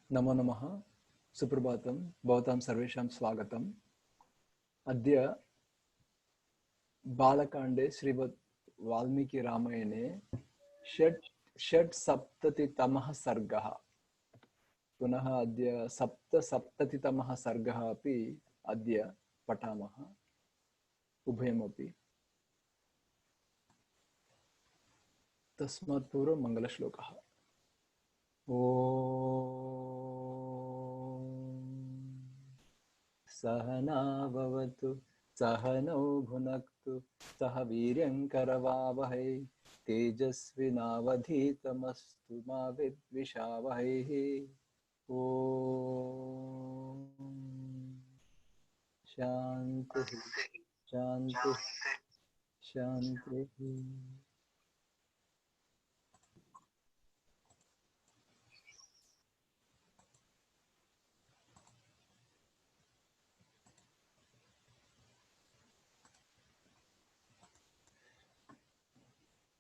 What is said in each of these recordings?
नमो नमः। सुप्रभातं। भवतां सर्वेषां स्वागतम्। अद्य बालकाण्डे श्रीमद् वाल्मीकि रामायणे षट्सप्ततितमः सर्गः। पुनः अद्य सप्तसप्ततितमः सर्गः अपि अद्य पठामः, उभयमपि। तस्मात् पूर्वं मङ्गलश्लोकः। ॐ सहना भवतु सहनौ भुनक्तु सह वीर्यङ्करवावहै तेजस्विनावधीतमस्तु मा विद्विषावहैः। ॐ शान्तिः शान्तिः शान्तिः।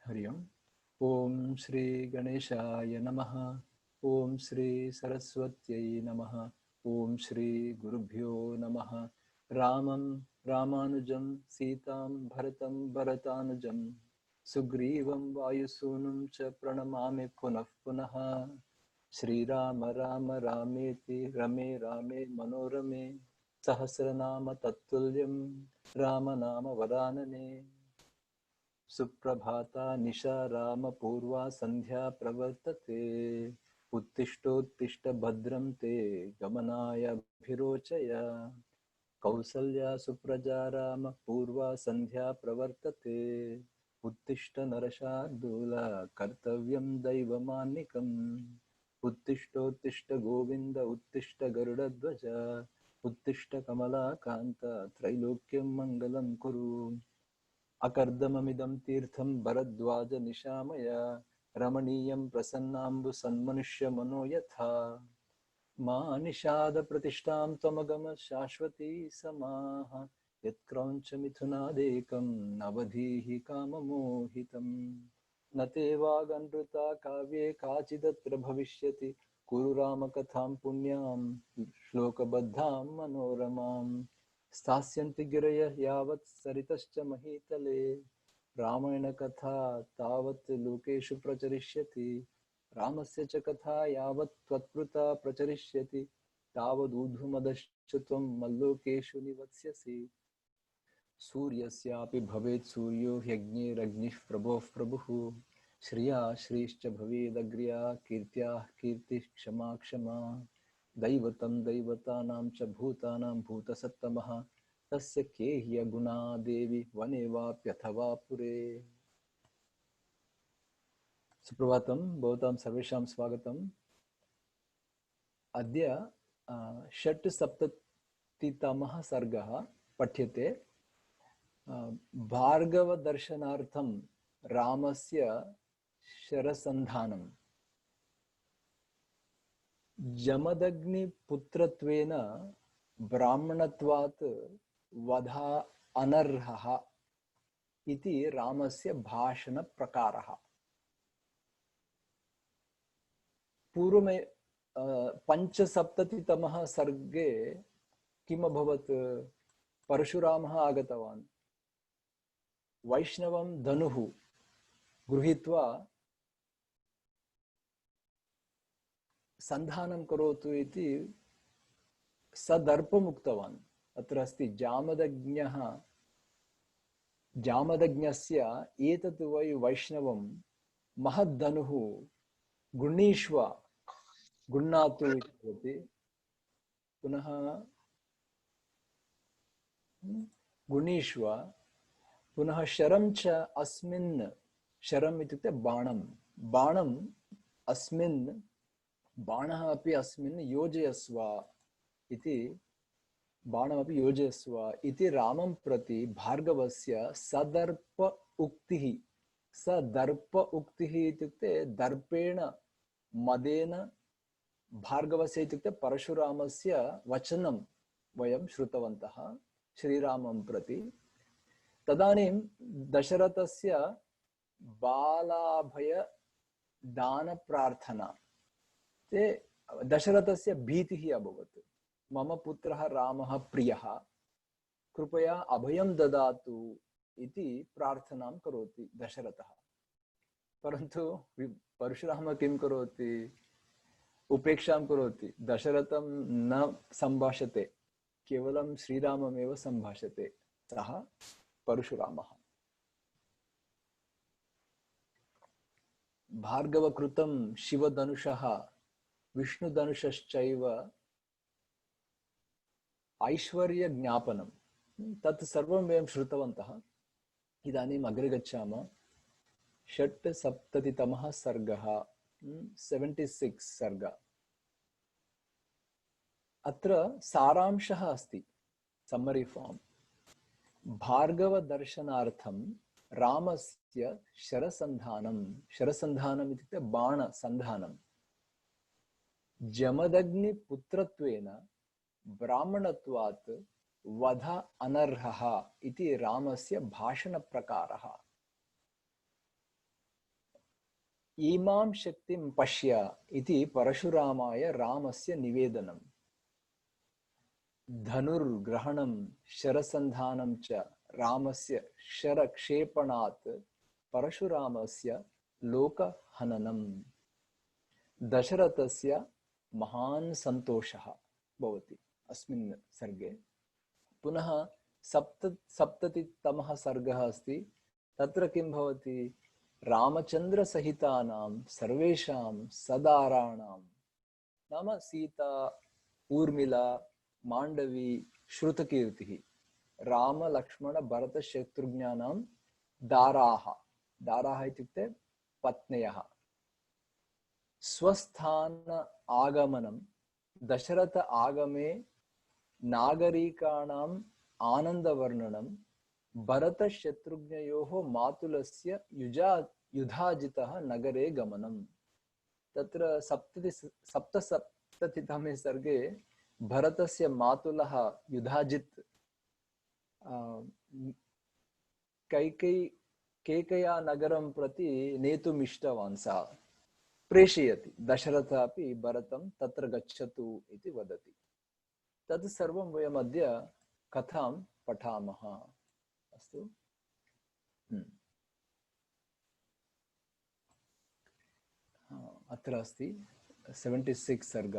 हरि ओम्। ॐ श्री गणेशाय नमः। ॐ श्री सरस्वत्यै नमः। ॐ श्री गुरुभ्यो नमः। रामं रामानुजं सीतां भरतं भरतानुजं सुग्रीवं वायुसूनुं च प्रणमामि पुनः पुनः। श्रीराम राम रामेति रमे रामे मनोरमे सहस्रनाम तत्तुल्यं रामनाम वरानने। सुप्रभाता निशा राम पूर्वा संध्या प्रवर्तते उत्तिष्ठोत्तिष्ठ भद्रं ते गमनाय अभिरोचय। कौसल्या सुप्रजा राम पूर्वा संध्या प्रवर्तते उत्तिष्ठ नरशार्दूल कर्तव्यं दैवमान्निकम्। उत्तिष्ठोत्तिष्ठ गोविन्द उत्तिष्ठ गरुडध्वज उत्तिष्ठ कमलाकान्त त्रैलोक्यं मङ्गलं कुरु। अकर्दममिदं तीर्थं भरद्वाज निशामय रमणीयं प्रसन्नाम्बु सन्मनुष्यमनो यथा। मा निषाद प्रतिष्ठां त्वमगम शाश्वती समाः यत्क्रौञ्च मिथुनादेकं नवधीः काममोहितं। न ते वागनृता काव्ये काचिदत्र भविष्यति कुरु रामकथां पुण्यां श्लोकबद्धां मनोरमाम्। स्थास्यन्ति गिरयः यावत् सरितश्च महीतले रामायणकथा तावत् लोकेषु प्रचरिष्यति। रामस्य च कथा यावत् त्वत्कृता प्रचरिष्यति तावदूर्ध्वमदश्च त्वं मल्लोकेषु निवत्स्यसि। सूर्यस्यापि भवेत् सूर्यो यज्ञैरग्निः प्रभोः प्रभुः श्रिया श्रीश्च भवेदग्र्या कीर्त्या कीर्तिः क्षमा क्षमा। दैवतं दैवतानां च भूतानां भूतसत्तमः तस्य के ह्यगुणा देवी वने वाप्यथवा पुरे। सुप्रभातं। भवतां सर्वेषां स्वागतम्। अद्य षट्सप्ततितमः सर्गः पठ्यते। भार्गवदर्शनार्थं रामस्य शरसन्धानं। जमदग्निपुत्रत्वेन ब्राह्मणत्वात् वधा अनर्हः इति रामस्य भाषणप्रकारः। पूर्वमे पञ्चसप्ततितमः सर्गे किम् अभवत्? परशुरामः आगतवान्, वैष्णवं धनुः गृहीत्वा सन्धानं करोतु इति सदर्पम् उक्तवान्। अत्र अस्ति जामदग्न्यस्य एतत् वै वैष्णवं महद्धनुः गृह्णीष्व गृह्णातु इति भवति। पुनः गृह्णीष्व पुनः शरं च अस्मिन्, शरम् इत्युक्ते बाणं, बाणम् अस्मिन्, बाणः अपि अस्मिन् योजयस्व इति, बाणमपि योजयस्व इति रामं प्रति भार्गवस्य सदर्प उक्तिः। सदर्प उक्तिः इत्युक्ते दर्पेण मदेन भार्गवस्य इत्युक्ते परशुरामस्य वचनं वयं श्रुतवन्तः श्रीरामं प्रति। तदानीं दशरथस्य बालाभय दानप्रार्थना, ते दशरथस्य भीतिः अभवत्, मम पुत्रः रामः प्रियः, कृपया अभयं ददातु इति प्रार्थनां करोति दशरथः। परन्तु परशुरामः किं करोति? उपेक्षां करोति, दशरथं न सम्भाषते, केवलं श्रीराममेव सम्भाषते, सः परशुरामः। भार्गवकृतं शिवधनुषः विष्णुधनुषश्चैव ऐश्वर्यज्ञापनं, तत् सर्वं वयं श्रुतवन्तः। इदानीम् अग्रे गच्छामः। 76तमः सर्गः, 76 सर्ग। अत्र सारांशः अस्ति, समरी फॉर्म। भार्गवदर्शनार्थं रामस्य शरसन्धानं, शरसन्धानम् इत्युक्ते बाणसन्धानं, जमदग्निपुत्रत्वेन ब्राह्मणत्वात् वध अनर्हः इति रामस्य भाषणप्रकारः। इमां शक्तिं पश्य इति परशुरामाय रामस्य निवेदनम्। धनुर्ग्रहणं शरसन्धानं च रामस्य शरक्षेपणात् परशुरामस्य लोकहननम्। दशरथस्य महान् सन्तोषः भवति अस्मिन् सर्गे। पुनः 77तमः सर्गः अस्ति। तत्र किं भवति? रामचन्द्रसहितानां सर्वेषां सदाराणां, नाम सीता, ऊर्मिला, माण्डवी, श्रुतकीर्तिः, राम लक्ष्मण भरत शत्रुघ्नानां दाराः, दाराः इत्युक्ते पत्न्यः, स्वस्थान आगमनं, दशरथ आगमे नागरिकाणाम् आनन्दवर्णनं, भरत शत्रुघ्नयोः मातुलस्य युधाजितः नगरे गमनम्। तत्र 77तमे सर्गे भरतस्य मातुलः युधाजित् कैकेय्या नगरं प्रति नेतुम् इष्टवान्, सः प्रेषयति। दशरथः अपि भरतं तत्र गच्छतु इति वदति। तत् सर्वं वयम् अद्य कथां पठामः। अस्तु। अत्र अस्ति 76 सर्ग,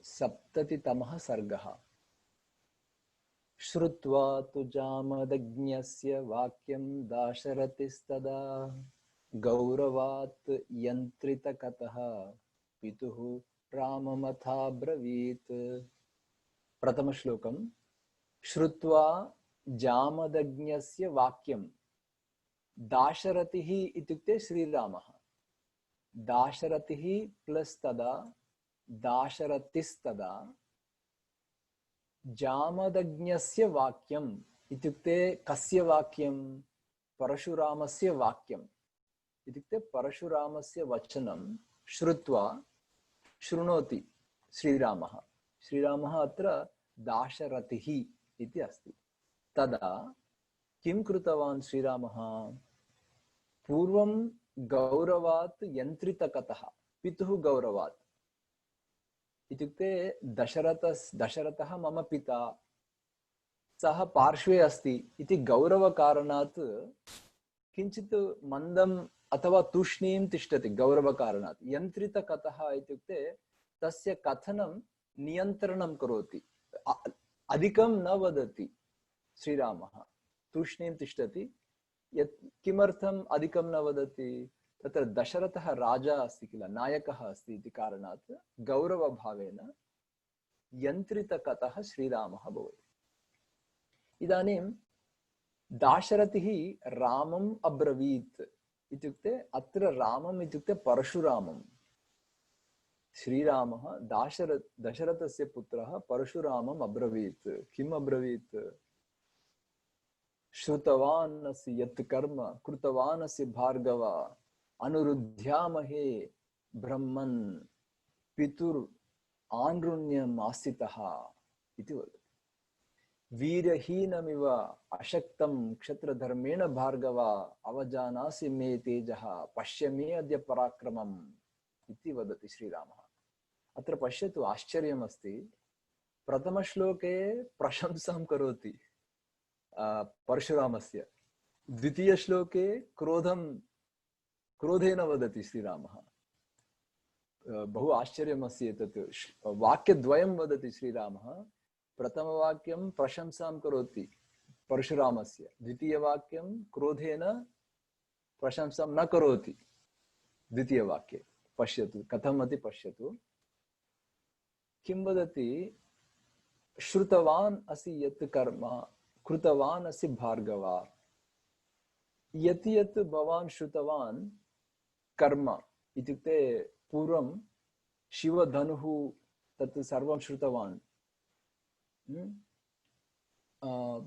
76तमः सर्गः। श्रुत्वा तु जामदग्न्यस्य वाक्यं दाशरथिस्तदा गौरवात् यन्त्रितकतः पितुः राममथाब्रवीत्। प्रथमश्लोकं। श्रुत्वा जामदग्न्यस्य वाक्यं, दाशरथिः इत्युक्ते श्रीरामः, दाशरथिः प्लस तदा दाशरथिस्तदा, जामदग्न्यस्य वाक्यम् इत्युक्ते कस्य वाक्यं? परशुरामस्य वाक्यम् इत्युक्ते परशुरामस्य वचनं श्रुत्वा, शृणोति श्रीरामः। श्रीरामः अत्र दाशरथिः इति अस्ति। तदा किं कृतवान् श्रीरामः? पूर्वं गौरवात् यन्त्रितकतः, पितुः गौरवात् इत्युक्ते दशरथः मम पिता, सः पार्श्वे अस्ति इति गौरवकारणात् किञ्चित् मन्दम् अथवा तूष्णीं तिष्ठति। गौरवकारणात् यन्त्रितकतः इत्युक्ते तस्य कथनं नियन्त्रणं करोति, अधिकं न वदति श्रीरामः, तूष्णीं तिष्ठति। किमर्थम् अधिकं न वदति? तत्र दशरथः राजा अस्ति किल, नायकः अस्ति इति कारणात् गौरवभावेन यन्त्रितकतः श्रीरामः भवति। इदानीं दाशरथिः रामम् अब्रवीत् इत्युक्ते अत्र रामम् इत्युक्ते परशुरामम्। श्रीरामः दशरथस्य पुत्रः परशुरामम् अब्रवीत्। किम् अब्रवीत्? श्रुतवान् असि यत् कर्म कृतवान् असि भार्गव अनुरुध्यामहे ब्रह्मन् पितुर् आनृण्यम् आसितः इति वदति। वीरहीनमिव अशक्तं क्षत्रधर्मेण भार्गव अवजानासि मे तेजः पश्य मे अद्य पराक्रमम् इति वदति श्रीरामः। अत्र पश्यतु आश्चर्यमस्ति, प्रथमश्लोके प्रशंसां करोति परशुरामस्य, द्वितीयश्लोके क्रोधेन वदति श्रीरामः। बहु आश्चर्यमस्ति एतत्। वाक्यद्वयं वदति श्रीरामः। प्रथमवाक्यं प्रशंसां करोति परशुरामस्य, द्वितीयवाक्यं क्रोधेन प्रशंसां न करोति द्वितीयवाक्ये। पश्यतु कथमति पश्यतु। किं वदति? श्रुतवान् असि यत् कर्म कृतवान् असि भार्गव, यत् भवान् श्रुतवान् कर्म इत्युक्ते पूर्वं शिवधनुः तत् सर्वं श्रुतवान्।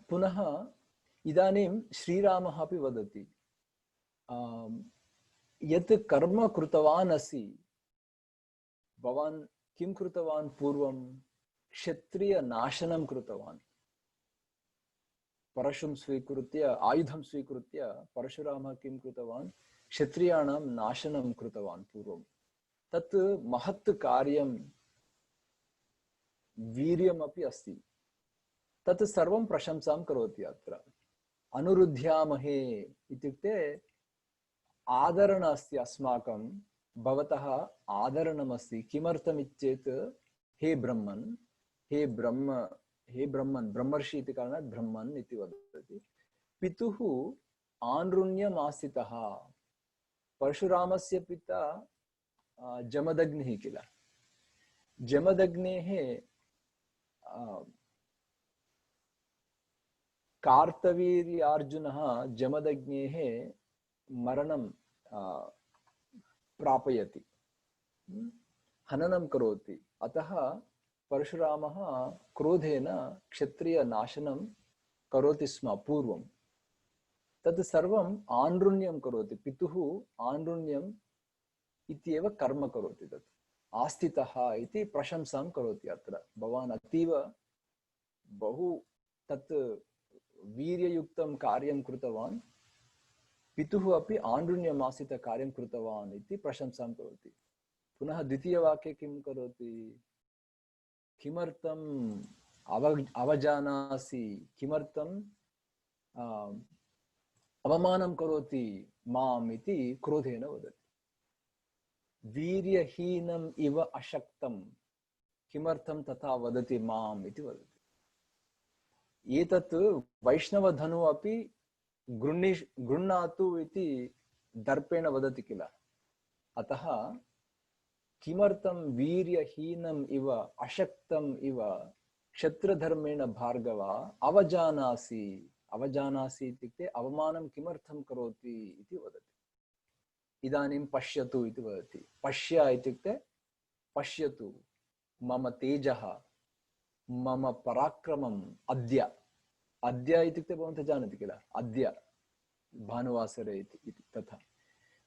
पुनः इदानीं श्रीरामः अपि वदति यत् कर्म कृतवान् असि, भवान् किं कृतवान्? पूर्वं क्षत्रिय नाशनं कृतवान्। परशुं स्वीकृत्य, आयुधं स्वीकृत्य परशुरामः किं कृतवान्? क्षत्रियाणां नाशनं कृतवान् पूर्वं। तत् महत् कार्यं, वीर्यमपि अस्ति। तत् सर्वं प्रशंसां करोति अत्र। अनुरुध्यामहे इत्युक्ते आदरणम् अस्ति अस्माकं, भवतः आदरणमस्ति। किमर्थमित्येत् हे ब्रह्मन्, हे ब्रह्मन्, ब्रह्मर्षि इति कारणात् ब्रह्मन् इति वदति। पितुः आनृण्यमासितः। परशुरामस्य पिता जमदग्निः किल। जमदग्नेः कार्तवीर्यार्जुनः जमदग्नेः मरणं प्रापयति, हननं करोति। अतः परशुरामः क्रोधेन क्षत्रियनाशनं करोति स्म पूर्वं। तत् सर्वम् आनृण्यं करोति। पितुः आनृण्यम् इत्येव कर्म करोति। तत् आस्थितः इति प्रशंसां करोति अत्र। भवान् अतीव बहु तत् वीर्ययुक्तं कार्यं कृतवान्, पितुः अपि आनृण्यमासित कार्यं कृतवान् इति प्रशंसां करोति। पुनः द्वितीयवाक्ये किं करोति? किमर्थम् अवजानासि, किमर्थम् अवमानं करोति माम् इति क्रोधेन वदति। वीर्यहीनम् इव अशक्तं, किमर्थं तथा वदति माम् इति वदति। एतत् वैष्णवधनु अपि गृह्णातु इति दर्पेण वदति किल। अतः किमर्थं वीर्यहीनम् इव अशक्तम् इव क्षत्रधर्मेण भार्गव अवजानासि, अवजानासि इत्युक्ते अवमानं किमर्थं करोति इति वदति। इदानीं पश्यतु इति वदति। पश्य इत्युक्ते पश्यतु, मम तेजः, मम पराक्रमम् अद्य। अद्य इत्युक्ते भवन्तः जानन्ति किल, अद्य भानुवासरे इति तथा।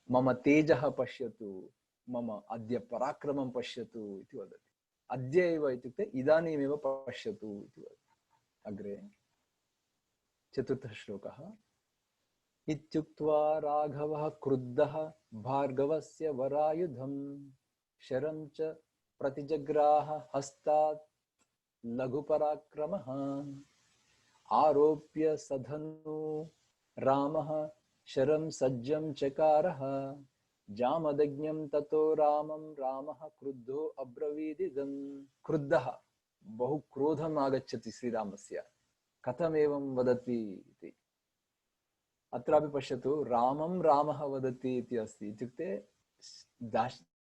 मम तेजः पश्यतु, मम अद्य पराक्रमं पश्यतु इति वदति। अद्य एव इत्युक्ते इदानीमेव पश्यतु इति वदति। अग्रे चतुर्थः श्लोकः। इत्युक्त्वा राघवः क्रुद्धः भार्गवस्य वरायुधं शरं च प्रतिजग्राह हस्तात् लघुपराक्रमः आरोप्य सधनु रामः शरं सज्जं चकारः जामदग्न्यं ततो रामं रामः क्रुद्धो अब्रवीदिदं। क्रुद्धः, बहु क्रोधम् आगच्छति श्रीरामस्य। कथमेवं वदति इति अत्रापि पश्यतु। रामं रामः वदति इति अस्ति, इत्युक्ते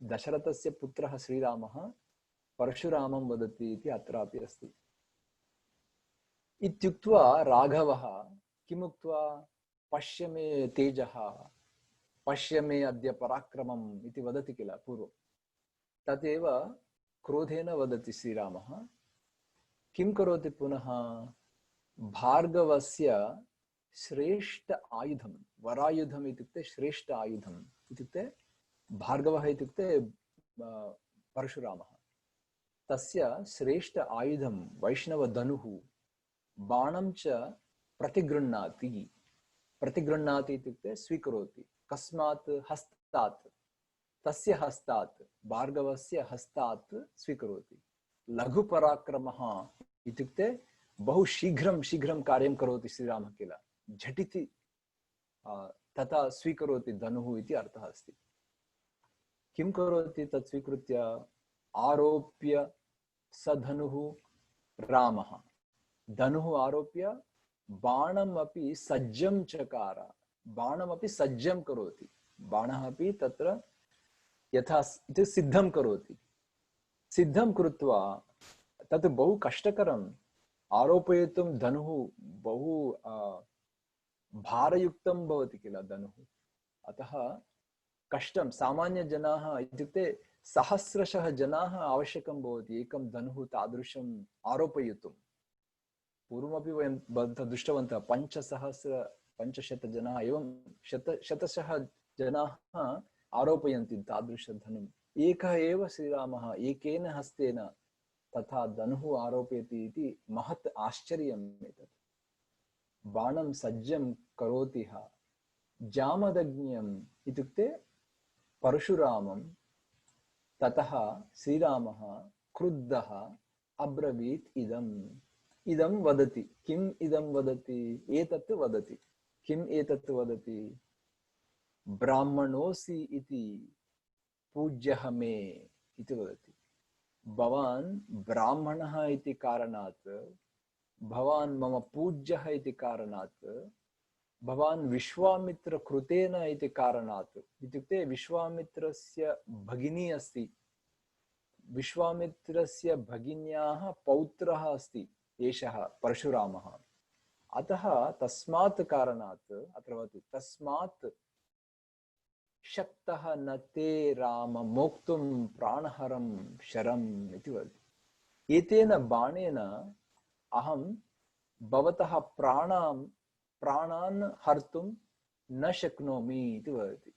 दशरथस्य पुत्रः श्रीरामः परशुरामं वदति इति अत्रापि अस्ति। इत्युक्त्वा राघवः किमुक्त्वा? पश्य मे तेजः, पश्य मे अद्य पराक्रमम् इति वदति किल पूर्वं। तदेव क्रोधेन वदति श्रीरामः। किं करोति पुनः? भार्गवस्य श्रेष्ठ आयुधं, वरायुधम् इत्युक्ते श्रेष्ठ आयुधम् इत्युक्ते भार्गवः इत्युक्ते परशुरामः। तस्य श्रेष्ठ आयुधं वैष्णवधनुः बाणं च प्रतिगृह्णाति इत्युक्ते स्वीकरोति। कस्मात्? हस्तात्। तस्य हस्तात् भार्गवस्य हस्तात् स्वीकरोति। लघुपराक्रमः इत्युक्ते बहु शीघ्रं शीघ्रं कार्यं करोति श्रीरामः किल, झटिति तथा स्वीकरोति धनुः इति अर्थः अस्ति। किं करोति तत् स्वीकृत्य? आरोप्य स धनुः रामः, धनुः आरोप्य बाणमपि सज्जं चकार, बाणमपि सज्जं करोति, बाणः अपि तत्र यथा सिद्धं करोति। सिद्धं कृत्वा तत् बहु कष्टकरम् आरोपयितुं, धनुः बहु भारयुक्तं भवति किल धनुः, अतः कष्टं। सामान्यजनाः इत्युक्ते सहस्रशः जनाः आवश्यकं भवति एकं धनुः तादृशम् आरोपयितुं। पूर्वमपि वयं दृष्टवन्तः 500 जनाः एवं शतशः जनाः आरोपयन्ति तादृशधनुम्। एकः एव श्रीरामः एकेन हस्तेन तथा धनुः आरोपयति इति महत् आश्चर्यम् एतत्। बाणं सज्जं करोति ह जामदग्न्यम् इत्युक्ते परशुरामं। ततः श्रीरामः क्रुद्धः अब्रवीत् इदं वदति। किम् इदं वदति? एतत् वदति। किम् एतत् वदति? ब्राह्मणोऽसि इति पूज्यः मे इति वदति। भवान् ब्राह्मणः इति कारणात्, भवान् मम पूज्यः इति कारणात्, भवान् विश्वामित्रकृतेन इति कारणात्, इत्युक्ते विश्वामित्रस्य भगिनी अस्ति, विश्वामित्रस्य भगिन्याः पौत्रः अस्ति एषः परशुरामः। अतः तस्मात् कारणात् अत्र वदति, तस्मात् शक्तः न ते राम मोक्तुं प्राणहरं शरम् इति वदति। एतेन बाणेन अहं भवतः प्राणान् हर्तुं न शक्नोमि इति वदति।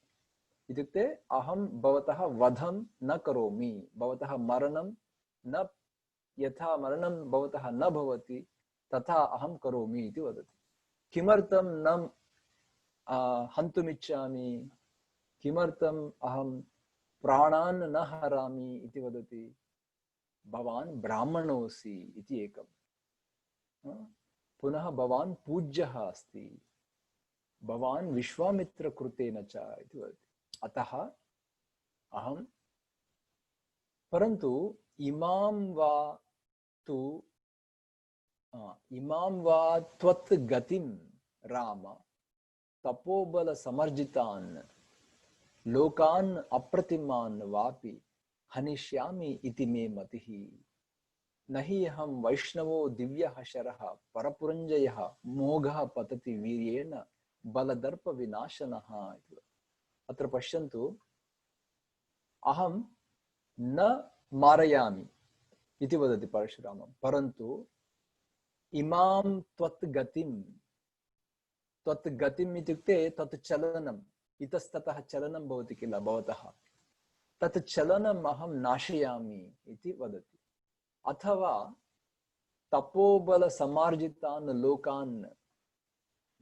इत्युक्ते अहं भवतः वधं न करोमि, भवतः मरणं न, यथा मरणं भवतः न भवति तथा अहं करोमि इति वदति। किमर्थं न हन्तुमिच्छामि, किमर्थम् अहं प्राणान् न हरामि इति वदति? भवान् ब्राह्मणोऽसि इति एकम्, पुनः भवान् पूज्यः अस्ति, भवान् विश्वामित्रकृतेन च इति वदति। अतः अहं, परन्तु इमां वा त्वत् गतिं राम तपोबल समर्जितान् लोकान् अप्रतिमान् वापि हनिष्यामि इति मे मतिः। न हि अहं वैष्णवो दिव्यः शरः परपुरञ्जयः मोघः पतति वीर्येण बलदर्प विनाशनः। अत्र पश्यन्तु, अहं न मारयामि इति वदति परशुरामः, परन्तु इमां त्वत् गतिम् इत्युक्ते तत् चलनम्, इतस्ततः चलनं भवति किल भवतः, तत् चलनम् अहं नाशयामि इति वदति। अथवा तपोबल समार्जितान् लोकान्,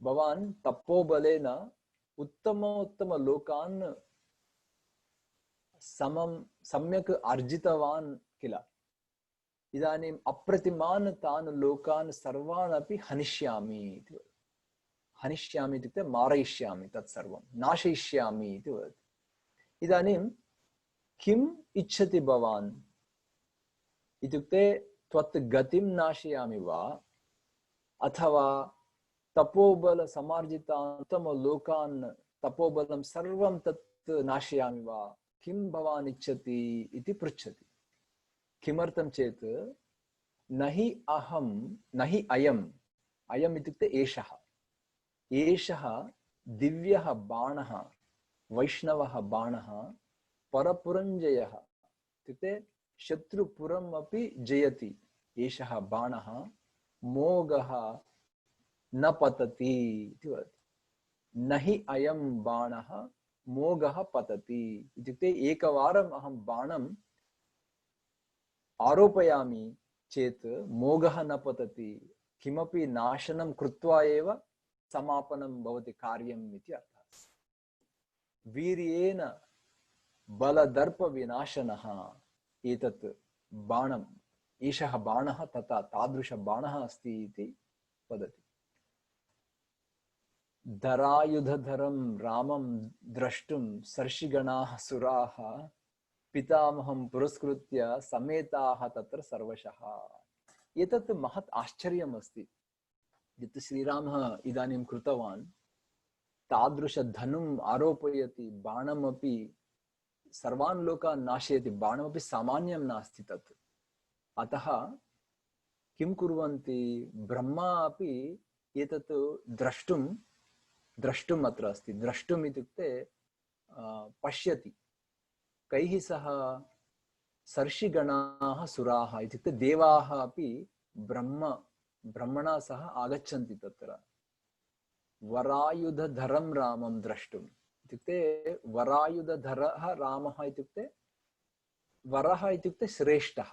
भवान् तपोबलेन उत्तमोत्तम लोकान् सम्यक् अर्जितवान् किल, इदानीम् अप्रतिमान् तान् लोकान् सर्वान् अपि हनिष्यामि इति वदति। हनिष्यामि इत्युक्ते मारयिष्यामि, तत्सर्वं नाशयिष्यामि इति वदति। इदानीं किम् इच्छति भवान् इत्युक्ते त्वत् गतिं नाशयामि वा अथवा तपोबल समार्जितान् लोकान्, तपोबलं सर्वं तत् नाशयामि वा, किं भवान् इच्छति इति पृच्छति। किमर्थं चेत् न हि अयम् इत्युक्ते एषः दिव्यः बाणः, वैष्णवः बाणः, परपुरञ्जयः इत्युक्ते शत्रुपुरम् अपि जयति एषः बाणः, मोघः न पतति इति वदति। न हि अयं बाणः मोघः पतति इत्युक्ते एकवारम् अहं बाणम् आरोपयामि चेत् मोघः न पतति, किमपि नाशनं कृत्वा एव समापनं भवति कार्यम् इति अर्थः। वीर्येण बलदर्प विनाशनः एतत् बाणम् एषः बाणः तथा तादृश बाणः अस्ति इति वदति। धरायुधधरं रामं द्रष्टुं सर्षिगणाः सुराः पितामहं पुरस्कृत्य समेताः तत्र सर्वशः। एतत् महत् आश्चर्यम् अस्ति। यत् श्रीरामः इदानीं कृतवान् तादृश धनुम् आरोपयति, बाणमपि सर्वान् लोकान् नाशयति, बाणमपि सामान्यं नास्ति तत्। अतः किं कुर्वन्ति, ब्रह्मा अपि एतत् द्रष्टुम् अत्र अस्ति। द्रष्टुम् इत्युक्ते पश्यति। कैः सह? सर्षिगणाः सुराः इत्युक्ते देवाः अपि ब्रह्मणा सह आगच्छन्ति तत्र। वरायुधधरं रामं द्रष्टुम् इत्युक्ते वरायुधधरः रामः इत्युक्ते वरः इत्युक्ते श्रेष्ठः,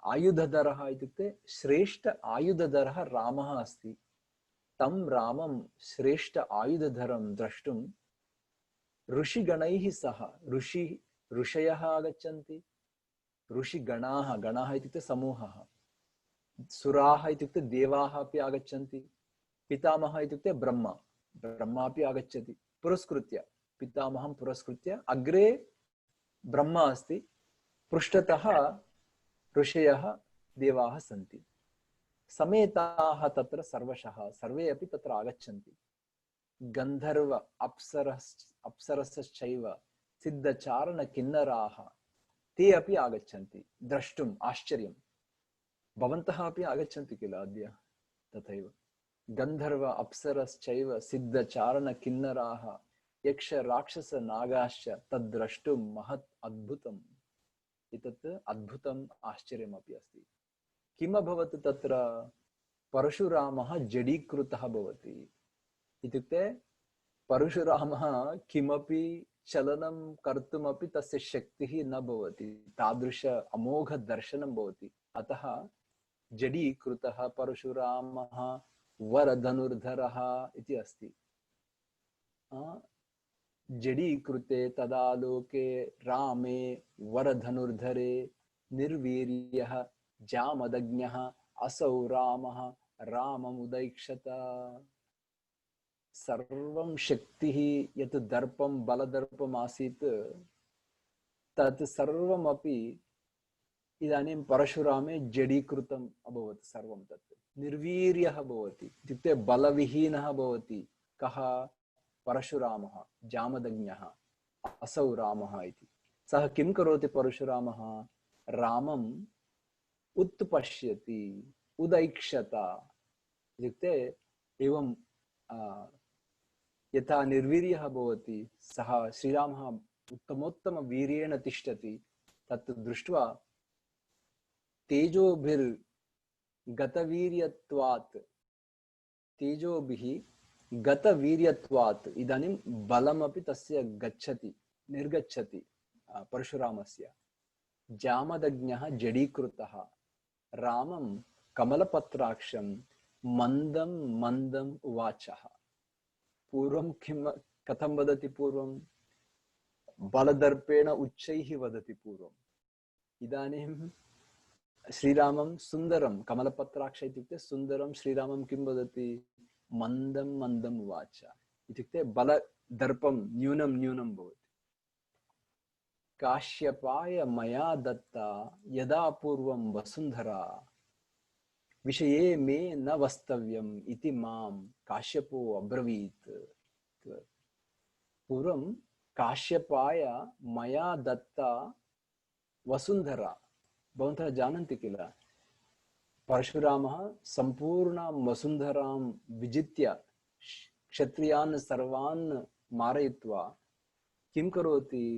आयुधधरः इत्युक्ते श्रेष्ठ आयुधधरः रामः अस्ति। तं रामं श्रेष्ठ आयुधधरं द्रष्टुं ऋषिगणैः सह, ऋषयः आगच्छन्ति, ऋषिगणाः, गणाः इत्युक्ते समूहः, सुराः इत्युक्ते देवाः अपि आगच्छन्ति, पितामहः इत्युक्ते ब्रह्मा अपि आगच्छति पुरस्कृत्य, पितामहं पुरस्कृत्य। अग्रे ब्रह्मा अस्ति, पृष्ठतः ऋषयः देवाः सन्ति। समेताः तत्र सर्वशः, सर्वे अपि तत्र आगच्छन्ति। गन्धर्व अप्सरसश्चैव सिद्धचारण किन्नराः ते अपि आगच्छन्ति द्रष्टुम्। आश्चर्यं, भवन्तः अपि आगच्छन्ति किल अद्य? तथैव गन्धर्व अप्सरश्चैव सिद्धचारण किन्नराः यक्ष राक्षस नागाश्च तद्द्रष्टुं महत् अद्भुतम्। एतत् अद्भुतम् आश्चर्यमपि अस्ति। किम् अभवत् तत्र? परशुरामः जडीकृतः भवति। इत्युक्ते परशुरामः किमपि चलनं कर्तुमपि तस्य शक्तिः न भवति, तादृश अमोघ दर्शनं भवति। अतः जडीकृतः परशुरामः वरधनुर्धरः इति अस्ति। जडीकृते तदा लोके रामे वरधनुर्धरे निर्वीर्यः जामदग्न्यः असौ रामः राममुदैक्षत। सर्वं शक्तिः यत् दर्पं बलदर्पम् आसीत् तत् सर्वमपि इदानीं परशुरामे जडीकृतम् अभवत्। सर्वं तत् निर्वीर्यः भवति, इत्युक्ते बलविहीनः भवति। कः? परशुरामः, जामदग्न्यः, असौ रामः इति। सः किं करोति परशुरामः? रामम् उत्पश्यति, उदैक्षत। इत्युक्ते एवं यथा निर्वीर्यः भवति सः श्रीरामः उत्तमोत्तमवीर्येण तिष्ठति। तत् दृष्ट्वा तेजोभिः गतवीर्यत्वात् इदानीं बलमपि तस्य निर्गच्छति परशुरामस्य। जामदग्न्यः जडीकृतः रामं कमलपत्राक्षं मन्दं मन्दम् उवाचः। पूर्वं कथं वदति? पूर्वं बलदर्पेण उच्चैः वदति पूर्वम्। इदानीं श्रीरामं सुन्दरं, कमलपत्राक्ष इत्युक्ते सुन्दरं श्रीरामं किं वदति? मन्दं मन्दम् उवाच। इत्युक्ते बलदर्पं न्यूनं न्यूनं भवति। काश्यपाय मया दत्ता यदा पूर्वं वसुन्धरा विषये मे न वस्तव्यम् इति मां काश्यपो अब्रवीत्। पूर्वं काश्यपाय मया दत्ता वसुन्धरा, भवन्तः जानन्ति किल? परशुरामः सम्पूर्णां वसुन्धरां विजित्य क्षत्रियान् सर्वान् मारयित्वा किं करोति?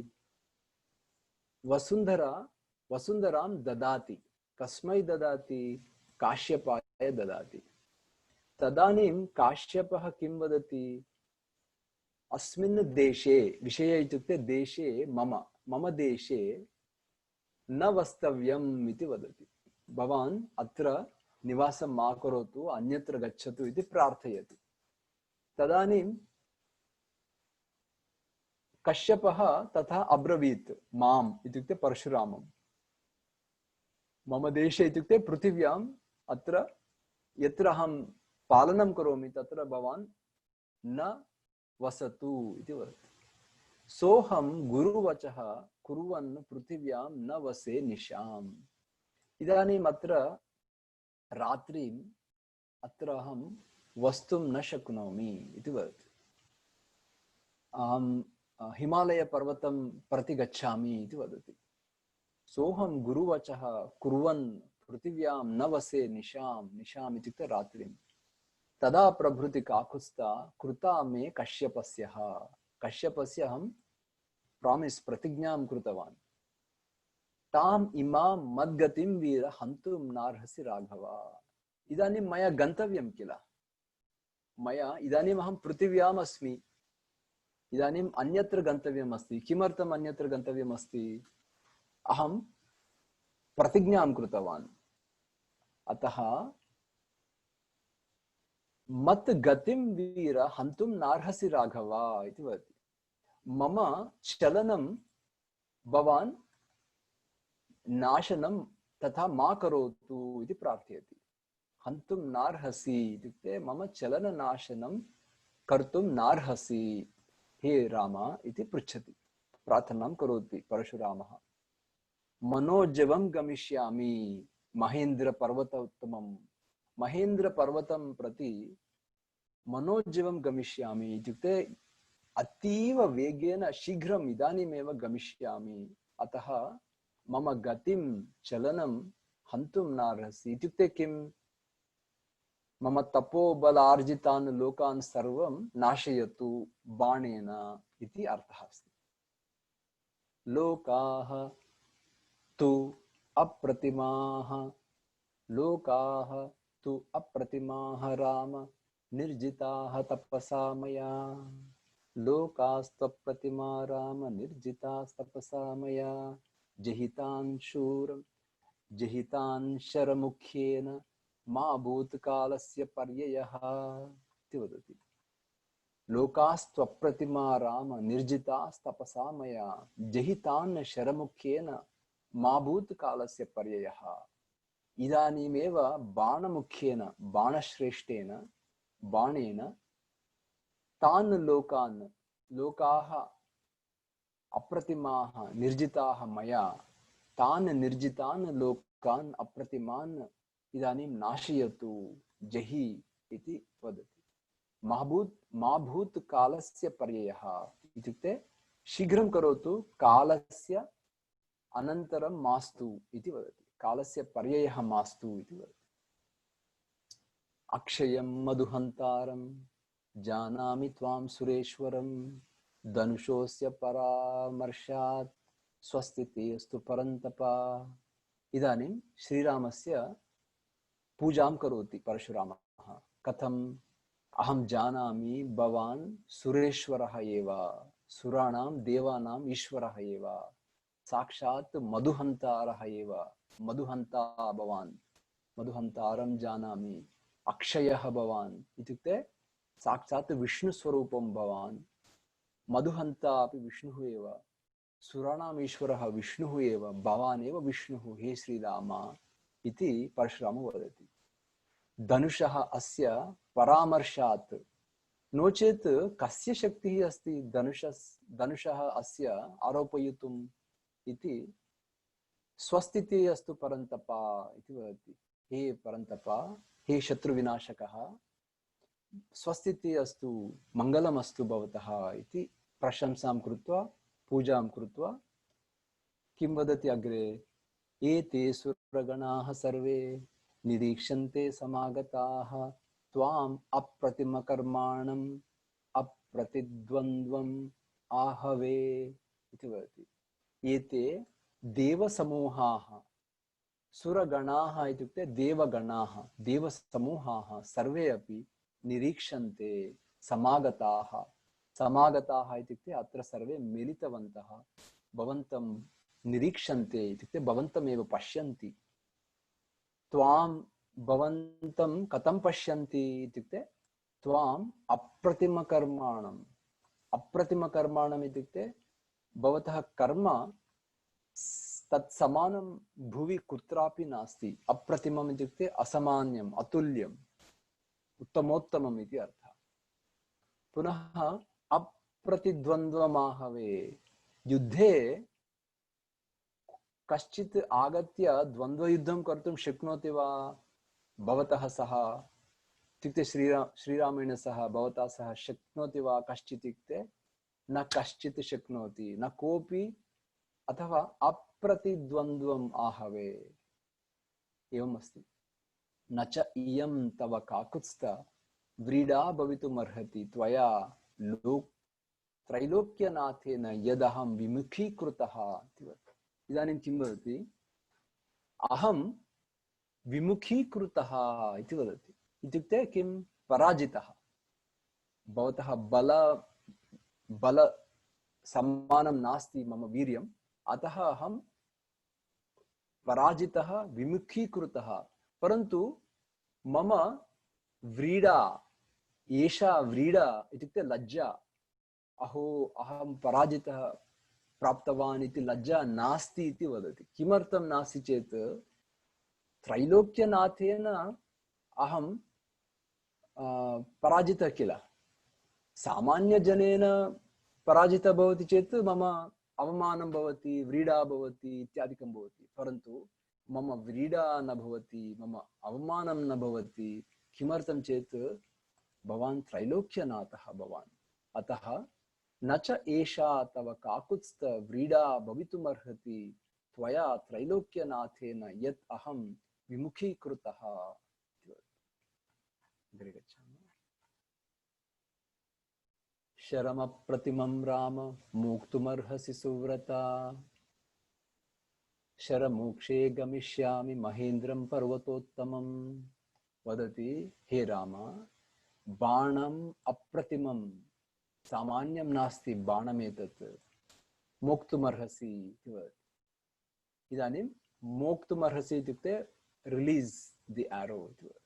वसुन्धरां ददाति। कस्मै ददाति? काश्यपाय ददाति। तदानीं काश्यपः किं वदति? अस्मिन् देशे, विषये इत्युक्ते देशे, मम देशे न वस्तव्यम् इति वदति। भवान् अत्र निवासं मा करोतु, अन्यत्र गच्छतु इति प्रार्थयति। तदानीं कश्यपः तथा अब्रवीत् माम् इत्युक्ते परशुरामं। मम देशे इत्युक्ते पृथिव्याम् अत्र यत्र अहं पालनं करोमि तत्र भवान् न वसतु इति वदति। सोऽहं गुरुवचः कुर्वन् पृथिव्यां न वसे निशाम्। इदानीम् अत्र रात्रिम् अत्र अहं वस्तुं न शक्नोमि इति वदति। अहं हिमालयपर्वतं प्रति गच्छामि इति वदति। सोऽहं गुरुवचः कुर्वन् पृथिव्यां न वसे निशाम्, निशाम् इत्युक्ते रात्रिम्। तदा प्रभृति काकुत्स्था कृता मे कश्यपस्यः। कश्यपस्य अहं प्रामिस् प्रतिज्ञां कृतवान्। ताम् इमां मद्गतिं वीर हन्तुं नार्हसि राघव। इदानीं मया गन्तव्यं किल, मया इदानीम् अहं पृथिव्याम् अस्मि, इदानीम् अन्यत्र गन्तव्यम् अस्ति। किमर्थम् अन्यत्र गन्तव्यम् अस्ति? अहं प्रतिज्ञां कृतवान्, अतः मत् गतिं वीर हन्तुं नार्हसि राघव इति वदति। मम चलनं भवान् नाशनं तथा मा करोतु इति प्रार्थयति। हन्तुं नार्हसि इत्युक्ते मम चलननाशनं कर्तुं नार्हसि हे राम इति पृच्छति, प्रार्थनां करोति परशुरामः। मनोजवं गमिष्यामि महेन्द्रपर्वतोत्तमं। महेन्द्रपर्वतं प्रति मनोजवं गमिष्यामि इत्युक्ते अतीव वेगेन शीघ्रम् इदानीमेव गमिष्यामि, अतः मम गतिं चलनं हन्तुं नार्हसि इत्युक्ते किम्? मम तपोबलार्जितान् लोकान् सर्वं नाशयतु बाणेन इति अर्थः अस्ति। लोकाः तु अप्रतिमाः, लोकाः तु अप्रतिमाः राम निर्जिताः तपसा मया। लोकास्त्वप्रतिमा राम निर्जितास्तपसा मया। जहितान् शूरं जहितान् शरमुख्येन मा भूतकालस्य पर्ययः इति वदति। लोकास्त्वप्रतिमा राम निर्जितास्तपसा मया जहितान् शरमुख्येन मा भूतकालस्य पर्ययः। इदानीमेव बाणमुख्येन बाणश्रेष्ठेन बाणेन तान् लोकान्, लोकाः अप्रतिमाः निर्जिताः मया, तान् निर्जितान् लोकान् अप्रतिमान् इदानीं नाशयतु जहि इति वदति। मा भूत कालस्य पर्ययः इत्युक्ते शीघ्रं करोतु, कालस्य अनन्तरं मास्तु इति वदति। कालस्य पर्ययः मास्तु इति वदति। अक्षयं मधुहन्तारं जानामि त्वां सुरेश्वरं। धनुषोऽस्य परामर्शात् स्वस्तिते अस्तु परन्तप। इदानीं श्रीरामस्य पूजां करोति परशुरामः। कथम्? अहं जानामि भवान् सुरेश्वरः एव, सुराणां देवानाम् ईश्वरः एव, साक्षात् मधुहन्तारः एव, मधुहन्ता भवान्। मधुहन्तारं जानामि। अक्षयः भवान् इत्युक्ते साक्षात् विष्णुस्वरूपं भवान्। मधुहन्ता अपि विष्णुः एव, सुराणाम् ईश्वरः विष्णुः एव, भवान् एव विष्णुः हे श्रीराम इति परशुरामः वदति। धनुषः अस्य परामर्शात्, नो चेत् कस्य शक्तिः अस्ति धनुषः अस्य आरोपयितुम् इति स्वस्तिते अस्तु परन्तप इति वदति। हे परन्तप, हे शत्रुविनाशकः, स्वस्तिते अस्तु, मङ्गलमस्तु भवतः इति प्रशंसां कृत्वा पूजां कृत्वा किं वदति अग्रे? एते सुरगणाः सर्वे निरीक्षन्ते समागताः त्वाम् अप्रतिमकर्माणम् अप्रतिद्वन्द्वम् आहवे इति वदति। एते देवसमूहाः, सुरगणाः इत्युक्ते देवगणाः, देवसमूहाः सर्वे अपि निरीक्षन्ते समागताः। समागताः इत्युक्ते अत्र सर्वे मिलितवन्तः, भवन्तं निरीक्षन्ते इत्युक्ते भवन्तमेव पश्यन्ति। त्वां भवन्तं कथं पश्यन्ति इत्युक्ते त्वाम् अप्रतिमकर्माणं, अप्रतिमकर्माणम् इत्युक्ते भवतः कर्म तत्समानं भुवि कुत्रापि नास्ति। अप्रतिमम् इत्युक्ते असमान्यम्, अतुल्यम्, उत्तमोत्तमम् इति अर्थः। पुनः अप्रतिद्वन्द्वमाहवे, युद्धे कश्चित् आगत्य द्वन्द्वयुद्धं कर्तुं शक्नोति वा भवतः सह इत्युक्ते श्रीरामेण सह भवता सह शक्नोति वा कश्चित् इत्युक्ते न कश्चित् शक्नोति, न कोऽपि, अथवा अप्रतिद्वन्द्वम् आहवे। एवम् अस्ति। न च इयं तव काकुत्स्थ व्रीडा भवितुमर्हति त्वया त्रैलोक्यनाथेन यदहं विमुखीकृतः। इदानीं किं वदति? अहं विमुखीकृतः इति वदति। इत्युक्ते किं? पराजितः। भवतः बल सम्मानं नास्ति मम वीर्यम्, अतः अहं पराजितः, विमुखीकृतः। परन्तु मम व्रीडा, एषा व्रीडा इत्युक्ते लज्जा, अहो अहं पराजितः प्राप्तवान् इति लज्जा नास्ति इति वदति। किमर्थं नास्ति चेत् त्रैलोक्यनाथेन अहं पराजितः किल। सामान्यजनेन पराजितः भवति चेत् मम अवमानं भवति, व्रीडा भवति, इत्यादिकं भवति। परन्तु मम व्रीडा न भवति, मम अवमानं न भवति। किमर्थं चेत् भवान् त्रैलोक्यनाथः भवान्। अतः न च एषा तव काकुत्स्थ व्रीडा भवितुमर्हति त्वया त्रैलोक्यनाथेन यत् अहं विमुखीकृतः। शरमप्रतिमं राम मोक्तुमर्हसि सुव्रता, शरमोक्षे गमिष्यामि महेन्द्रं पर्वतोत्तमं। वदति, हे राम, बाणम् अप्रतिमं, सामान्यं नास्ति बाणमेतत्, मोक्तुमर्हसि इति वदति। इदानीं मोक्तुमर्हसि इत्युक्ते रिलीज द एरो इति वदति।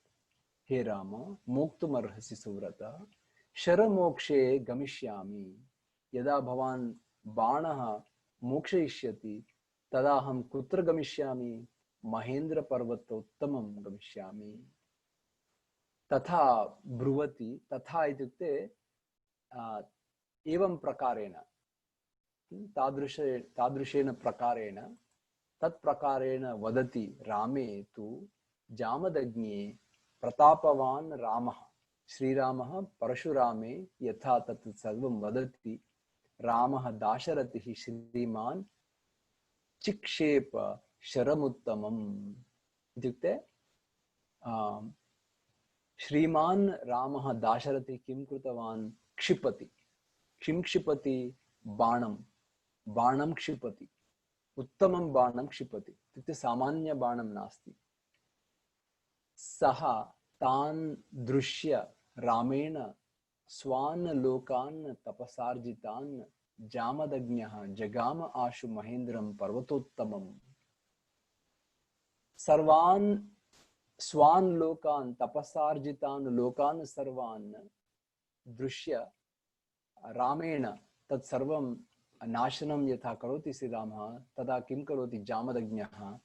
हे राम, मोक्तुमर्हसि सुव्रता, शरमोक्षे गमिष्यामि। यदा भवान् बाणः मोक्षयिष्यति तदा अहं कुत्र गमिष्यामि? महेन्द्रपर्वतोत्तमं गमिष्यामि। तथा ब्रुवति, तथा इत्युक्ते एवं प्रकारेण, तादृशेन प्रकारेण, तत्प्रकारेण वदति रामे तु जामदग्न्ये प्रतापवान् रामः। श्रीरामः परशुरामे यथा तत् सर्वं वदति, रामः दाशरथिः श्रीमान् चिक्षेप शरमुत्तमम्। इत्युक्ते श्रीमान् रामः दाशरथिः किं कृतवान्? क्षिपति। किं क्षिपति? बाणं क्षिपति, उत्तमं बाणं क्षिपति। इत्युक्ते सामान्य बाणं नास्ति। सः तान् दृश्य रामेण स्वान् लोकान् तपसार्जितान् जामदग्न्यः जगाम आशु महेन्द्रं पर्वतोत्तमम्। सर्वान् स्वान् लोकान्, तपसार्जितान् लोकान् सर्वान् दृश्य रामेण तत्सर्वं नाशनं यथा करोति श्रीरामः, तदा किं करोति? जामदग्न्यः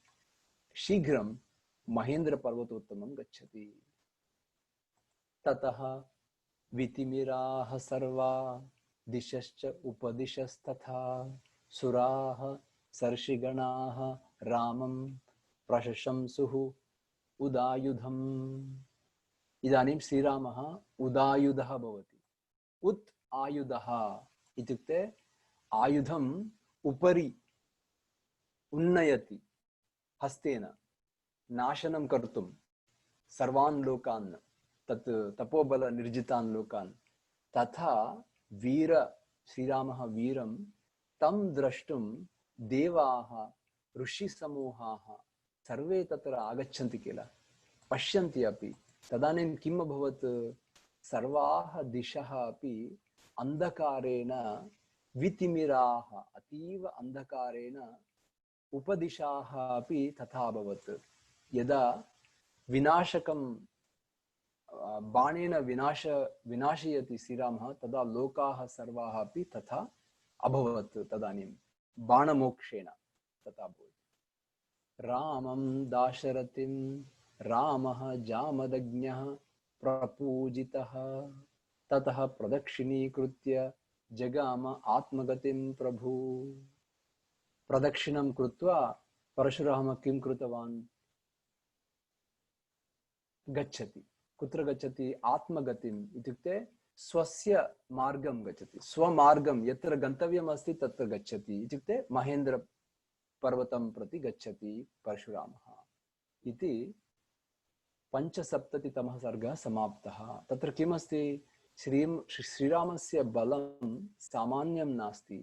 शीघ्रं महेन्द्रपर्वतोत्तमं गच्छति। ततः वितिमिराः सर्वा दिशश्च उपदिशस्तथा सुराः सर्षिगणाः रामं प्रशंसुः उदायुधम्। इदानीं श्रीरामः उदायुधः भवति। उत् आयुधः इत्युक्ते आयुधम् उपरि उन्नयति हस्तेन नाशनं कर्तुं सर्वान् लोकान्, तत् तपोबल निर्जितान् लोकान्। तथा वीर श्रीरामः वीरं तं द्रष्टुं देवाः ऋषिसमूहाः सर्वे तत्र आगच्छन्ति किल, पश्यन्ति अपि। तदानीं किम् अभवत्? सर्वाः दिशः अपि अन्धकारेण वितिमिराः, अतीव अन्धकारेण, उपदिशाः अपि तथा अभवत्। यदा विनाशकं बाणेन विनाशयति श्रीरामः तदा लोकाः सर्वाः अपि तथा अभवत्। तदानीं बाणमोक्षेण तथा भवति। रामं दाशरथिं रामः जामदग्न्यः प्रपूजितः ततः प्रदक्षिणीकृत्य जगाम आत्मगतिं प्रभु। प्रदक्षिणं कृत्वा परशुरामः किं कृतवान्? गच्छति। कुत्र गच्छति? आत्मगतिम् इत्युक्ते स्वस्य मार्गं गच्छति, स्वमार्गं यत्र गन्तव्यम् अस्ति तत्र गच्छति। इत्युक्ते महेन्द्र पर्वतं प्रति गच्छति परशुरामः इति 75तमः सर्गः समाप्तः। तत्र किमस्ति? श्रीरामस्य बलं सामान्यं नास्ति।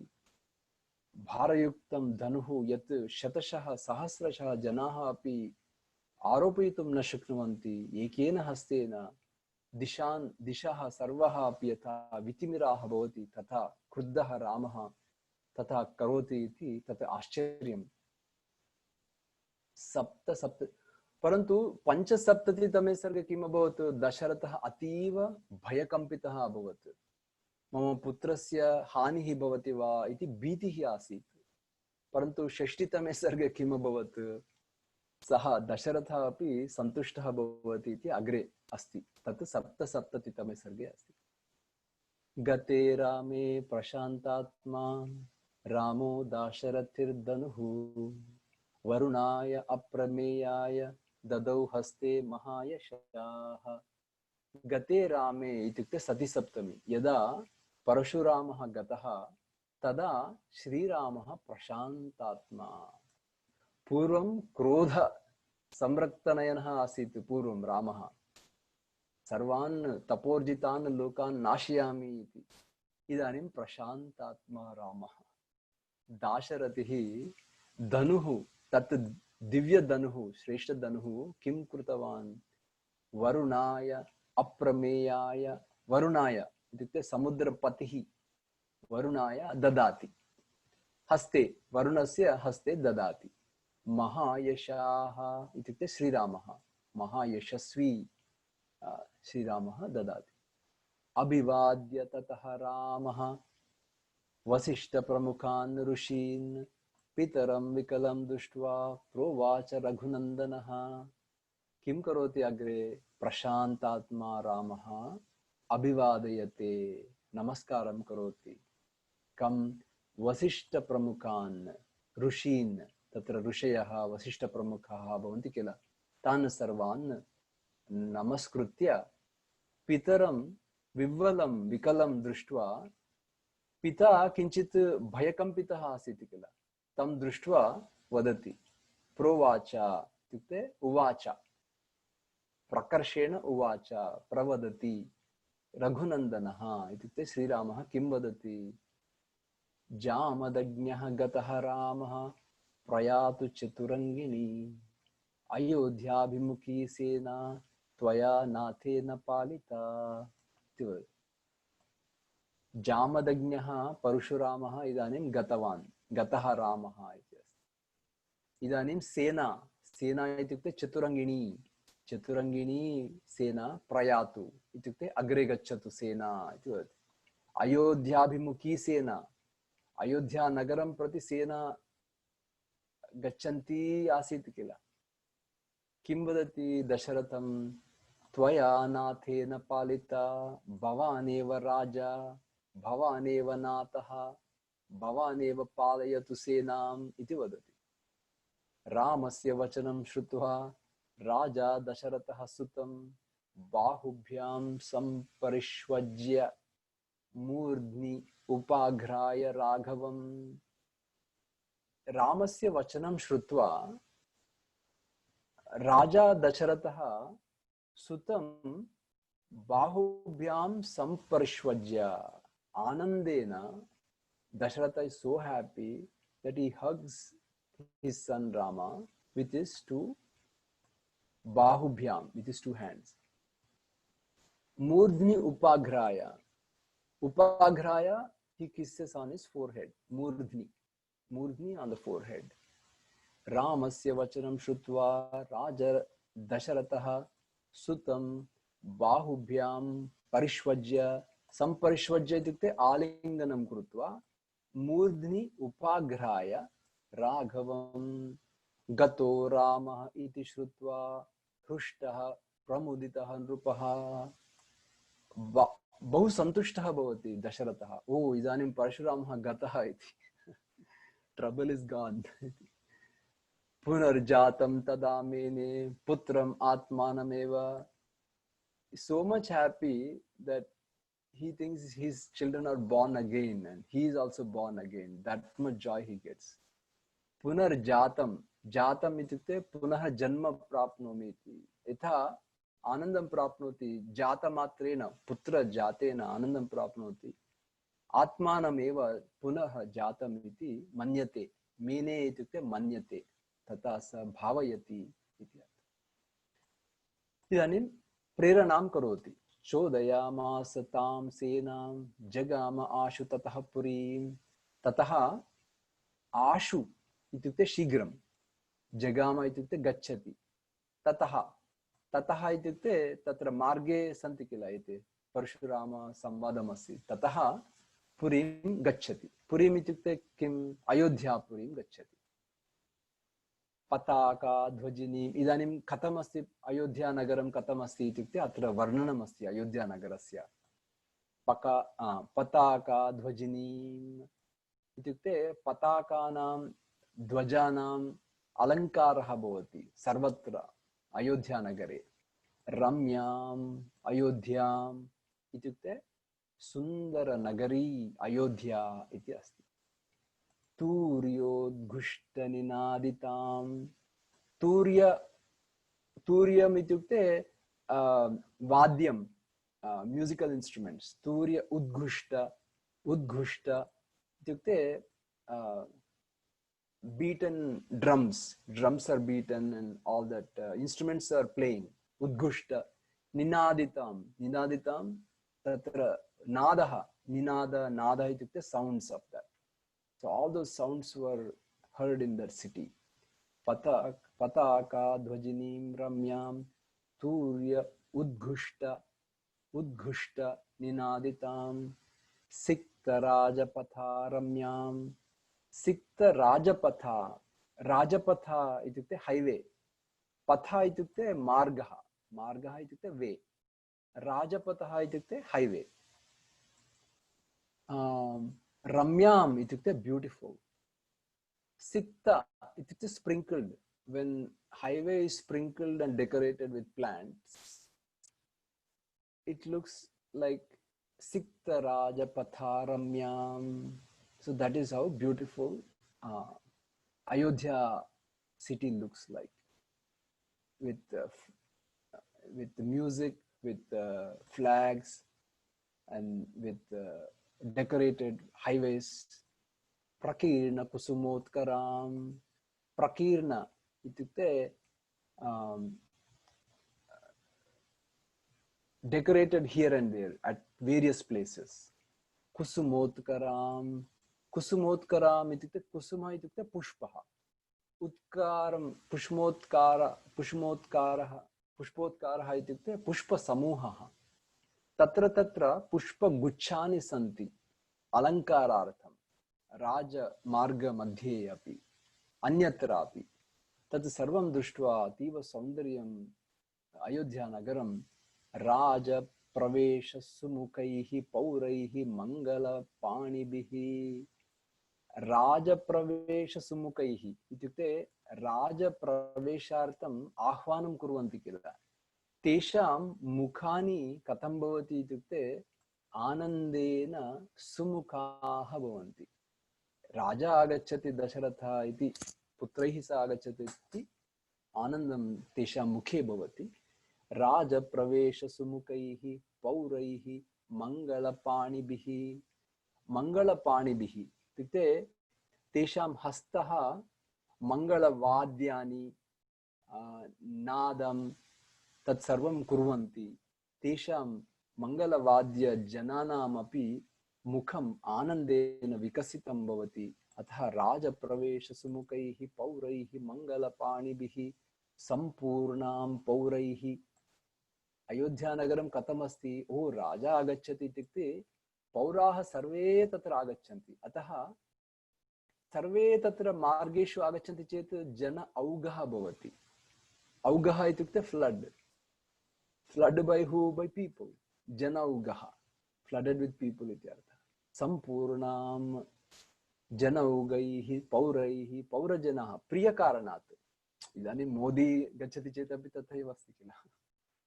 भारयुक्तं धनुः यत् शतशः सहस्रशः जनाः अपि आरोपयितुं न शक्नुवन्ति। एकेन हस्तेन दिशाः सर्वः अपि यथा वितिमिराः भवति तथा क्रुद्धः रामः तथा करोति इति तत् आश्चर्यम्। परन्तु 75तमे सर्गे किम् अभवत्? दशरथः अतीव भयकम्पितः अभवत्। मम पुत्रस्य हानिः भवति वा इति भीतिः आसीत्। परन्तु 60तमे सर्गे किम् अभवत्? सः दशरथः अपि सन्तुष्टः भवति इति अग्रे अस्ति। तत् 77तमे सर्गे अस्ति। गते रामे प्रशान्तात्मा रामो दाशरथिर्धनुः वरुणाय अप्रमेयाय ददौ हस्ते महायशाः। गते रामे इत्युक्ते सतिसप्तमी, यदा परशुरामः गतः तदा श्रीरामः प्रशान्तात्मा। पूर्वं क्रोध संरक्तनयनः आसीत्। पूर्वं रामः सर्वान् तपोर्जितान् लोकान् नाशयामि इति। इदानीं प्रशान्तात्मा रामः। दाशरथिः धनुः, तत् दिव्यधनुः, श्रेष्ठधनुः किं कृतवान्? वरुणाय अप्रमेयाय, वरुणाय इत्युक्ते समुद्रपतिः, वरुणाय ददाति। हस्ते, वरुणस्य हस्ते ददाति। महायशाः इत्युक्ते श्रीरामः, महायशस्वी श्रीरामः ददाति। अभिवाद्य ततः रामः वसिष्ठप्रमुखान् ऋषीन् पितरं विकलं दृष्ट्वा प्रोवाच रघुनन्दनः। किं करोति अग्रे? प्रशान्तात्मा रामः अभिवादयते, नमस्कारं करोति। कं? वसिष्ठप्रमुखान्, ऋषीन्। तत्र ऋषयः वसिष्ठप्रमुखाः भवन्ति किल, तान् सर्वान् नमस्कृत्य पितरं विह्वलं विकलं दृष्ट्वा, पिता किञ्चित् भयकम्पितः आसीत् किल, तं दृष्ट्वा वदति। प्रोवाच इत्युक्ते उवाच, प्रकर्षेण उवाच, प्रवदति। रघुनन्दनः इत्युक्ते श्रीरामः किं वदति? जामदग्न्यः गतः रामः प्रयातु चतुरङ्गिणी अयोध्याभिमुखी सेना त्वया नाथेन पालिता। जामदग्न्यः परशुरामः इदानीं गतवान्, गतः रामः इति अस्ति। इदानीं सेना, सेना इत्युक्ते चतुरङ्गिणी, चतुरङ्गिणी सेना प्रयातु इत्युक्ते अग्रे गच्छतु सेना इति वदति। अयोध्याभिमुखी सेना, अयोध्या नगरं प्रति सेना गच्छन्ती आसीत् किल। किं वदति दशरथं? त्वया नाथेन पालिता, भवानेव राजा, भवानेव नाथः, भवानेव पालयतु सेनाम् इति वदति। रामस्य वचनं श्रुत्वा राजा दशरथः सुतं बाहुभ्यां सम्परिष्वज्य मूर्ध्नि उपाघ्राय राघवम्। रामस्य वचनं श्रुत्वा राजा दशरथः सुतं बाहुभ्यां सम्परिष्वज्य, आनंदेन। Dasharatha is so happy that he hugs his son Rama with his two bahubhyam, with his two hands. Murdhni upaghraya. Upaghraya, he kisses on his forehead. Murdhni. Murdhni on the forehead. Ramasya vachanam shrutva raja dasharatah sutam बाहुभ्यां परिष्वज्य, संपरिष्वज्य इत्युक्ते आलिङ्गनं कृत्वा मूर्ध्नि उपाघ्राय राघवं गतो रामः इति श्रुत्वा हृष्टः प्रमुदितः नृपः। बहु सन्तुष्टः भवति दशरथः। ओ इदानीं परशुरामः गतः इति, ट्रबल इज गॉन। पुनर्जातं तदा मेने पुत्रम आत्मानमेव। So much happy that he thinks his children are born again and he is also born again. That much joy he gets. पुनर्जातं, जातम् इत्युक्ते पुनः जन्म प्राप्नोमि इति। यथा आनन्दं प्राप्नोति जातमात्रेण, पुत्र जातेन आनन्दं प्राप्नोति, आत्मानमेव पुनः जातम् इति मन्यते। मेने इत्युक्ते मन्यते, तथा स भावयति इति। इदानीं प्रेरणां करोति। चोदयामास तां सेनां जगाम आशु ततः पुरीं। ततः आशु इत्युक्ते शीघ्रं, जगाम इत्युक्ते गच्छति, ततः, ततः इत्युक्ते तत्र मार्गे सन्ति किल, एते परशुराम संवादमस्ति। ततः पुरीं गच्छति। पुरीम् इत्युक्ते किम्? अयोध्यापुरीं गच्छति। पताका ध्वजिनीम्। इदानीं कथमस्ति अयोध्यानगरं, कथमस्ति इत्युक्ते अत्र वर्णनमस्ति अयोध्यानगरस्य। पताका ध्वजिनीम् इत्युक्ते पताकानां ध्वजानाम् अलङ्कारः भवति सर्वत्र अयोध्यानगरे। रम्याम् अयोध्याम् इत्युक्ते सुन्दरनगरी अयोध्या इति अस्ति। तूर्योद्घुष्टनिनादितां। तूर्यम् इत्युक्ते वाद्यं, म्यूजिकल इंस्ट्रूमेंट्स। तूर्य उद्घुष्ट, उद्घुष्ट इत्युक्ते beaten drums. Drums are beaten and all that instruments are playing. Udgushta. Ninaditam. Ninaditam. Tatra nadaha. Ninada. Nada ityukte sounds of that. So all those sounds were heard in that city. Pataka dhvajinim ramyam turya udgushta. Udgushta ninaditam. Sikta rajapatha ramyam. सिक्त राजपथा। राजपथा इत्युक्ते highway, पथा इत्युक्ते मार्गः, मार्गः इत्युक्ते वे, राजपथः इत्युक्ते highway. रम्याम् इत्युक्ते beautiful. सिक्त इत्युक्ते sprinkled. When highway is sprinkled and decorated with plants, it looks like Sikta Rajapatha Ramyam. So that is how beautiful Ayodhya city looks like, with the music, with the flags, and with decorated highways. Prakirna kusumotkaram. Prakirna ityukte decorated here and there at various places. Kusumotkaram. Kusumotkaram ityukte, kusuma ityukte pushpaha. Utkaram pushmotkara, pushmotkaraha, pushpotkaraha ityukte pushpa samuhaha. Tatra tatra pushpa guchchani santi alankarartham raja marga madhye api anyatra api. Tat sarvam drishtva ativa saundaryam Ayodhya nagaram raja pravesha sumukaihi pauraihi mangala panibihi. राज प्रवेश सुमुखैः इत्युक्ते राज प्रवेशार्थम् आह्वानं कुर्वन्ति किल, तेषां मुखानि कथं भवति इत्युक्ते आनन्देन सुमुखाः भवन्ति। राजा आगच्छति दशरथः इति, पुत्रैः सह आगच्छति इति आनन्दं तेषां मुखे भवति। राज प्रवेश सुमुखैः पौरैः मङ्गलपाणिभिः। मङ्गलपाणिभिः इत्युक्ते तेषां हस्तः मङ्गलवाद्यानि नादं तत्सर्वं कुर्वन्ति। तेषां मङ्गलवाद्यजनानामपि मुखम् आनन्देन विकसितं भवति। अतः राजप्रवेशसुमुखैः पौरैः मङ्गलपाणिभिः सम्पूर्णां पौरैः अयोध्यानगरं कथमस्ति, ओ राजा आगच्छति इत्युक्ते पौराः सर्वे तत्र आगच्छन्ति, अतः सर्वे तत्र मार्गेषु आगच्छन्ति चेत् जन औघः भवति। औघः इत्युक्ते फ्लड्, फ्लड् बै हू, बै पीपल्, जन औघः, फ्लडेड् वित् पीपल् इत्यर्थः। सम्पूर्णां जनौघैः पौरैः, पौरजनाः प्रियकारणात्, इदानीं मोदी गच्छति चेदपि तथैव अस्ति किल,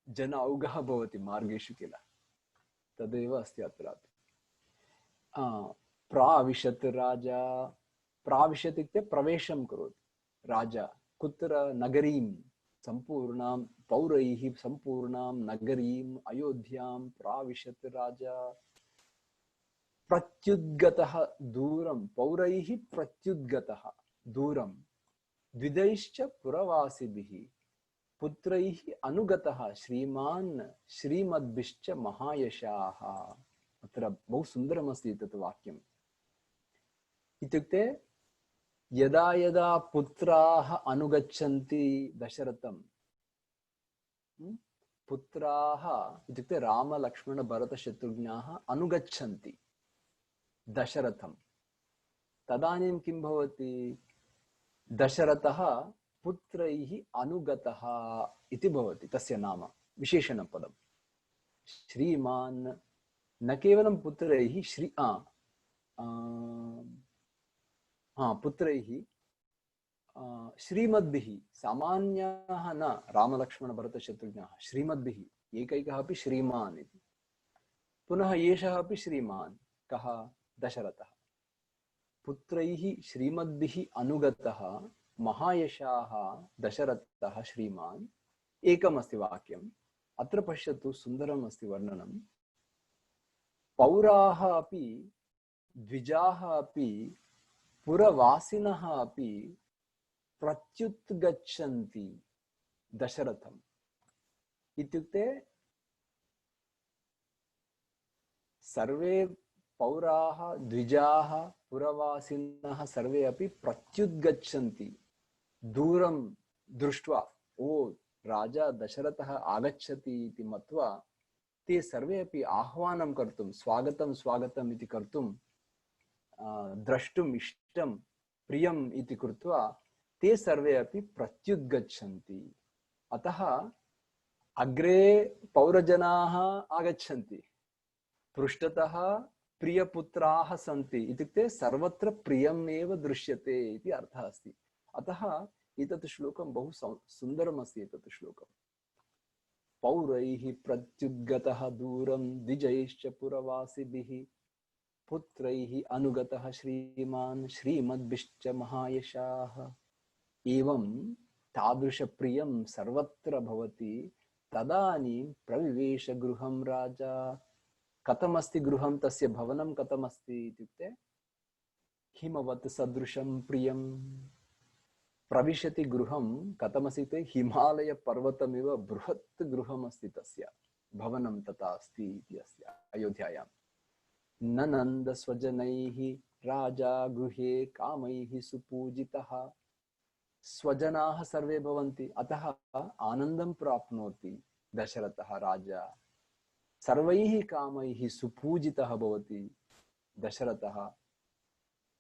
जन औघः भवति मार्गेषु किल, तदेव अस्ति अत्रापि। प्राविशत् राजा, प्राविशत् इत्युक्ते प्रवेशं करोति, राजा कुत्र, नगरीं, सम्पूर्णां पौरैः सम्पूर्णां नगरीम् अयोध्यां प्राविशत् राजा। प्रत्युद्गतः दूरं, पौरैः प्रत्युद्गतः दूरं, द्विजैश्च पुरवासिभिः पुत्रैः अनुगतः श्रीमान् श्रीमद्भिश्च महायशाः। अत्र बहु सुन्दरमस्ति तत् वाक्यम्। इत्युक्ते यदा यदा पुत्राः अनुगच्छन्ति दशरथं, पुत्राः इत्युक्ते राम लक्ष्मण भरत शत्रुघ्नाः अनुगच्छन्ति दशरथं, तदानीं किं भवति, दशरथः पुत्रैः अनुगतः इति भवति तस्य नाम, विशेषणपदं। श्रीमान् न केवलं पुत्रैः, पुत्रैः श्रीमद्भिः, सामान्याः न, रामलक्ष्मण भरत शत्रुघ्नाः, श्रीमद्भिः, एकैकः अपि श्रीमान् इति, पुनः एषः अपि श्रीमान्, कः, दशरथः, पुत्रैः श्रीमद्भिः अनुगतः महायशाः दशरथः श्रीमान्। एकमस्ति वाक्यम्, अत्र पश्यतु, सुन्दरम् अस्ति वर्णनं। पौराः अपि द्विजाः अपि पुरवासिनः अपि प्रत्युत्गच्छन्ति दशरथम्। इत्युक्ते सर्वे पौराः द्विजाः पुरवासिनः सर्वे अपि प्रत्युत्गच्छन्ति दूरं दृष्ट्वा, ओ राजा दशरथः आगच्छति इति मत्वा ते सर्वे अपि आह्वानं कर्तुं, स्वागतं स्वागतम् इति कर्तुं, द्रष्टुम् इष्टं प्रियम् इति कृत्वा ते सर्वे अपि प्रत्युत्गच्छन्ति। अतः अग्रे पौरजनाः आगच्छन्ति, पृष्ठतः प्रियपुत्राः सन्ति, इत्युक्ते सर्वत्र प्रियमेव दृश्यते इति अर्थः अस्ति। अतः एतत् श्लोकं बहु सुन्दरम् अस्ति। एतत् श्लोकं पौरैः प्रत्युद्गतः दूरं द्विजैश्च पुरवासिभिः पुत्रैः अनुगतः श्रीमान् श्रीमद्भिश्च महायशाः। एवं तादृशप्रियं सर्वत्र भवति। तदानीं प्रविवेश गृहं राजा। कथमस्ति गृहं, तस्य भवनं कथमस्ति इत्युक्ते हिमवत् सदृशं प्रियं। प्रविशति गृहं कथमस्ति इत्युक्ते हिमालयपर्वतमिव बृहत् गृहमस्ति, तस्य भवनं तथा अस्ति इति अस्ति अयोध्यायां। ननन्द स्वजनैः राजा गृहे कामैः सुपूजितः। स्वजनाः सर्वे भवन्ति, अतः आनन्दं प्राप्नोति दशरथः राजा। सर्वैः कामैः सुपूजितः भवति दशरथः।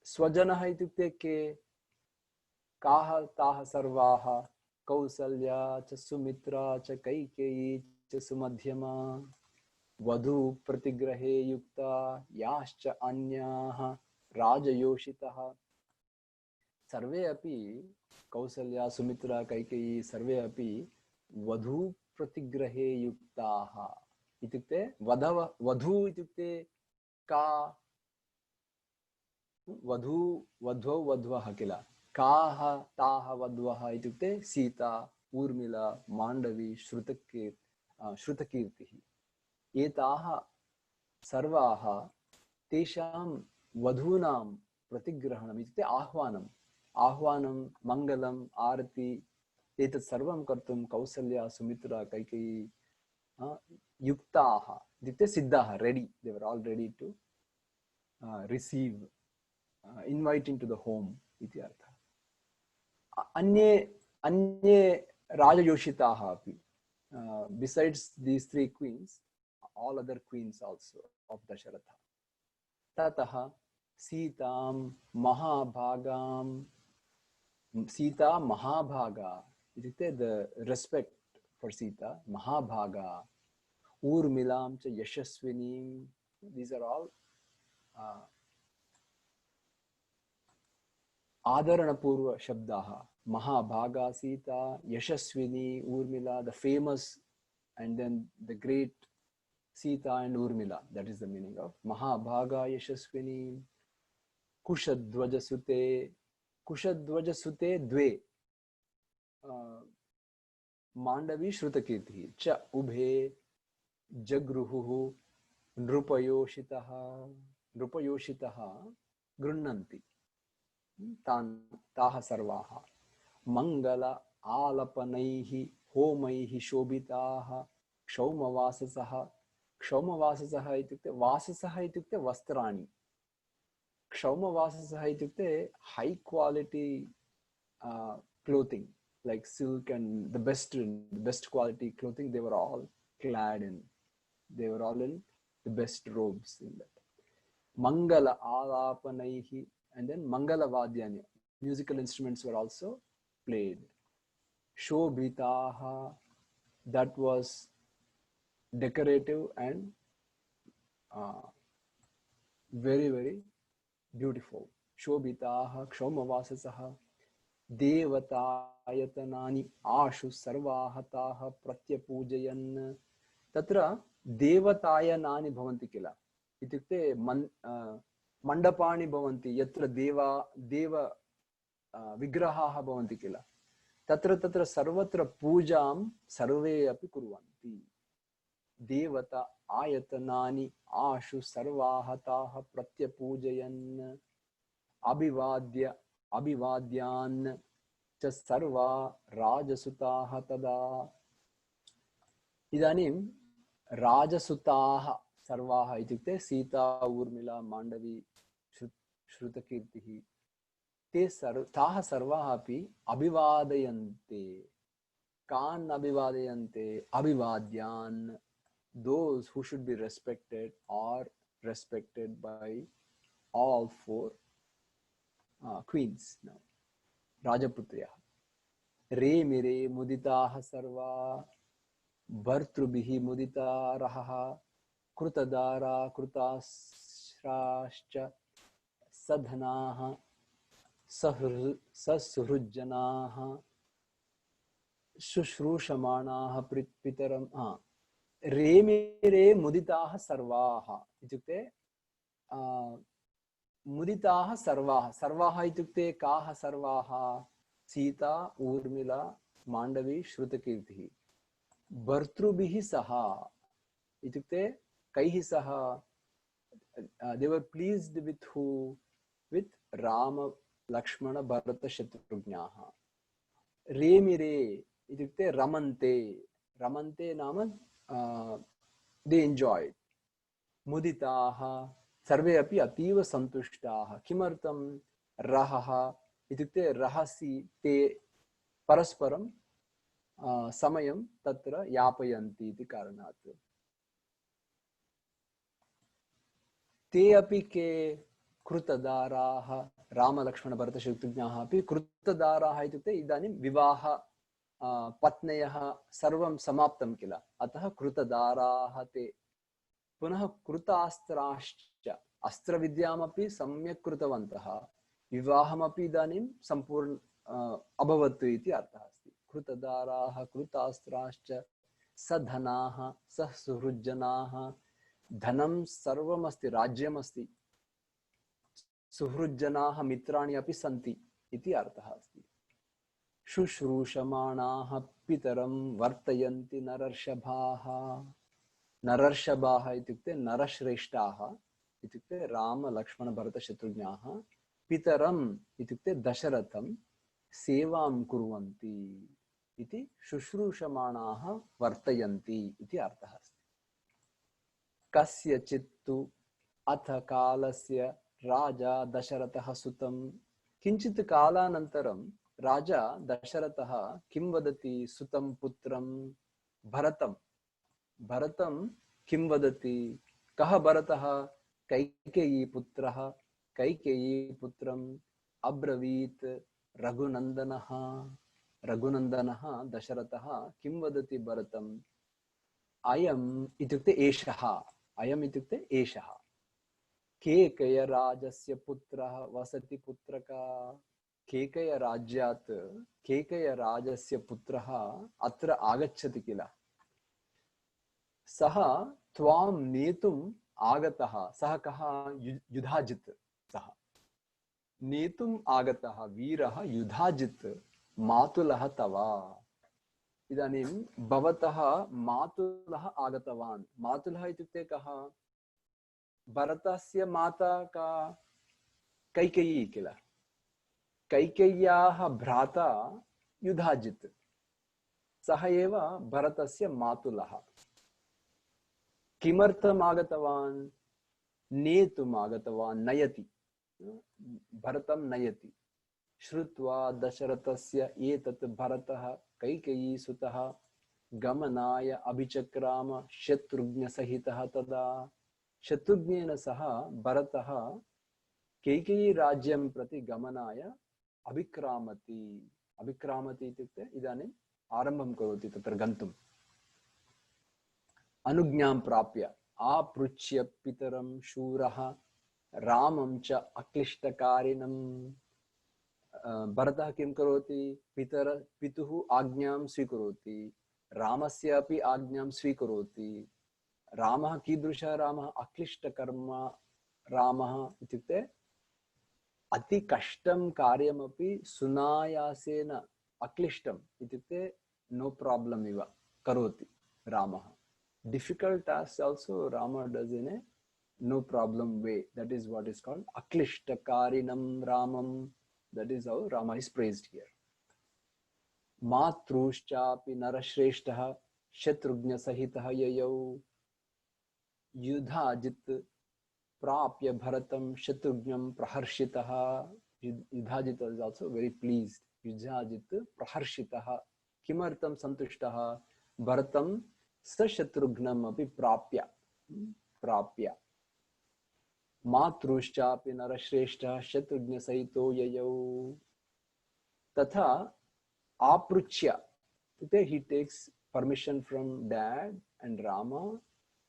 स्वजनः इत्युक्ते के, काः ताः सर्वाः, कौसल्या च सुमित्रा च कैकेयी च सुमध्यमा वधू प्रतिग्रहे युक्ता याश्च अन्याः राजयोषितः। सर्वे अपि, कौसल्या सुमित्रा कैकेयी सर्वे अपि वधू प्रतिग्रहे युक्ताः। इत्युक्ते वधू इत्युक्ते का, वधू वध्वौ वध्वः किल, काः ताः वध्वः इत्युक्ते सीता, ऊर्मिला, माण्डवी, श्रुतकीर्तिः। एताः सर्वाः तेषां वधूनां प्रतिग्रहणम् इत्युक्ते आह्वानं मङ्गलम् आरति एतत् सर्वं कर्तुं कौसल्या सुमित्रा कैकेयी युक्ताः इत्युक्ते सिद्धाः, ready, they were all ready to receive invite into the home इति अर्थः। अन्ये राजयोषिताः अपि, besides these three queens, all other queens also of Dasharatha. Tataha Sitam Mahabhagam. Sita Mahabhaga. The respect for Sita, Mahabhaga. Urmilam cha Yashaswinim. These are all Adaranapurva Shabdaha. Mahabhaga, Sita, Yashaswini, Urmila, the famous, and then the great Sita and Urmila. That is the meaning of Mahabhaga Yashaswini. Kushadvaja Sute. Kushadvaja Sute Dve. Mandavi Shrutakirti. Cha Ubhe Jagruhu Nrupayoshitaha. Nrupayoshitaha Grunnanti. Taha Sarvaha. Mangala Alapanaihi Homaihi Shobitaha Kshaumavasasaha. Kshaumavasasaha itukte Vasasaha itukte Vastrani. Kshaumavasasaha itukte high quality clothing like silk and the best quality clothing. They were all clad in. They were all in the best robes in that. Mangala Alapanaihi. And then Mangala Vadyani, musical instruments were also played. Shobhitaha, that was decorative and very, very beautiful. Shobhitaha, Kshaumavasasaha, Devatayatanani, Ashu Sarvahataha, Pratyapujayan. Tatra Devatayanani bhavanti kila. Itukte Mandapani bhavanti yatra deva vigrahaha bhavanti kila. Tatra sarvatra pujam sarve api kurvanti. Devata ayatanani ashu sarvahataha pratyapujayan abhivadyan cha sarva rajasutaha tada. Idanim rajasutaha sarvaha itukte Sita, Urmila, Mandavi, Shrutakirtihi. Taha sarvaha api abhivadayante. Kan abhivadayante. Abhivadyan. Those who should be respected are respected by all four queens. Now, Rajaputriya. Re mire muditaha sarva. Bhartrubihi mudita rahaha. Krutadara Krutashrascha Sadhanaha Sasrujjanaha Shushrushamanaha Pitaram Remire Muditaha Sarvaha. Itukte Muditaha Sarvaha. Sarvaha itukte Kaha Sarvaha. Sita, Urmila, Mandavi, Shrutakirtihi. Bhartrubihi Saha. Itukte Kaihi Saha. They were pleased with who? With Rama, Lakshmana, Bharata, Shatrughnaha. Remire, itukte Ramante. Ramante nama, they enjoyed. Muditaha, Sarve api ativa santushtaha. Kimartam Rahaha, itukte Rahasi te Parasparam Samayam Tatra Yapayanti iti Karanat. Te api ke Krutadaraha Rama Lakshmana Bharata Shatrughnaha api Krutadaraha itukte idanim vivaha patnayaha sarvam samaptam kila. Ataha Krutadaraha te punah Krutastrascha Astra Vidyam api samyak krutavantaha vivaham api idanim sampurna abhavatu iti artha asti. Krutadaraha Krutastrascha sadhanaha sahsurujjanaha. Dhanam sarvam asti, rajyam asti. Suhrujjanaha mitrani api santi iti artha asti. Shushrushamanaha pitaram vartayanti nararshabhaha. Nararshabhaha itukte narashreshtaha itukte Rama, Lakshmana, Bharata, Shatrughnaha. Pitaram itukte Dasharatham sevam kurvanti iti shushrushamanaha vartayanti iti artha asti. Kasya chittu atha kalasya Raja Dasharataha sutam. Kinchit kalanantaram Raja Dasharataha kim vadati sutam putram. भरतं भरतं किं वदति? कः भरतः? कैकेयी पुत्रः। कैकेयी पुत्रम् अब्रवीत् रघुनन्दनः। रघुनन्दनः दशरथः किं वदति भरतम्? अयम् इत्युक्ते एषः, अयम् इत्युक्ते एषः केकयराजस्य पुत्रः वसति पुत्रका। केकयराज्यात् केकयराजस्य पुत्रः अत्र आगच्छति किल, सः त्वां नेतुम् आगतः। सः कः? युधाजित्। सः नेतुम् आगतः वीरः युधाजित् मातुलः तव। इदानीं भवतः मातुलः आगतवान्। मातुलः इत्युक्ते कः? भरतस्य माता का? कैकेयी किल। कैकेय्याः भ्राता युधाजित्, सः एव भरतस्य मातुलः। किमर्थम् आगतवान्? नेतुम् आगतवान्। नयति, भरतं नयति। श्रुत्वा दशरथस्य एतत् भरतः कैकेयी सुतः गमनाय अभिचक्राम शत्रुघ्नसहितः। तदा शत्रुघ्नेन सह भरतः कैकेयी राज्यं प्रति गमनाय अभिक्रामति। अभिक्रामति इत्युक्ते इदानीम् आरम्भं करोति तत्र गन्तुम्। अनुज्ञां प्राप्य आपृच्छ्य पितरं शूरः रामं च अक्लिष्टकारिणम्। भरतः किं करोति? पितुः आज्ञां स्वीकरोति, रामस्य अपि आज्ञां स्वीकरोति। रामः कीदृशः रामः? अक्लिष्टकर्म रामः इत्युक्ते अति कष्टं कार्यमपि सुनायासेन, अक्लिष्टम् इत्युक्ते नो प्रॉब्लम इव करोति रामः। Difficult tasks also Rama does in a no problem way. That is what is called Aklishtakaarinam Ramam. That is how Rama is praised here. Matrushchapi narashreshtaha Shatrugna sahitaha yayau Yudhajit prapya bharatam Shatrugnam praharshitaha. Yudhajit is also very pleased. Yudhajit praharshitaha Kimartam santushtaha Bharatam सशत्रुघ्नम अपि प्राप्य प्राप्य मातृश्चापि नरश्रेष्ठः शत्रुघ्न सहितो ययौ। तथा आपृच्छ्य, he takes permission from dad and Rama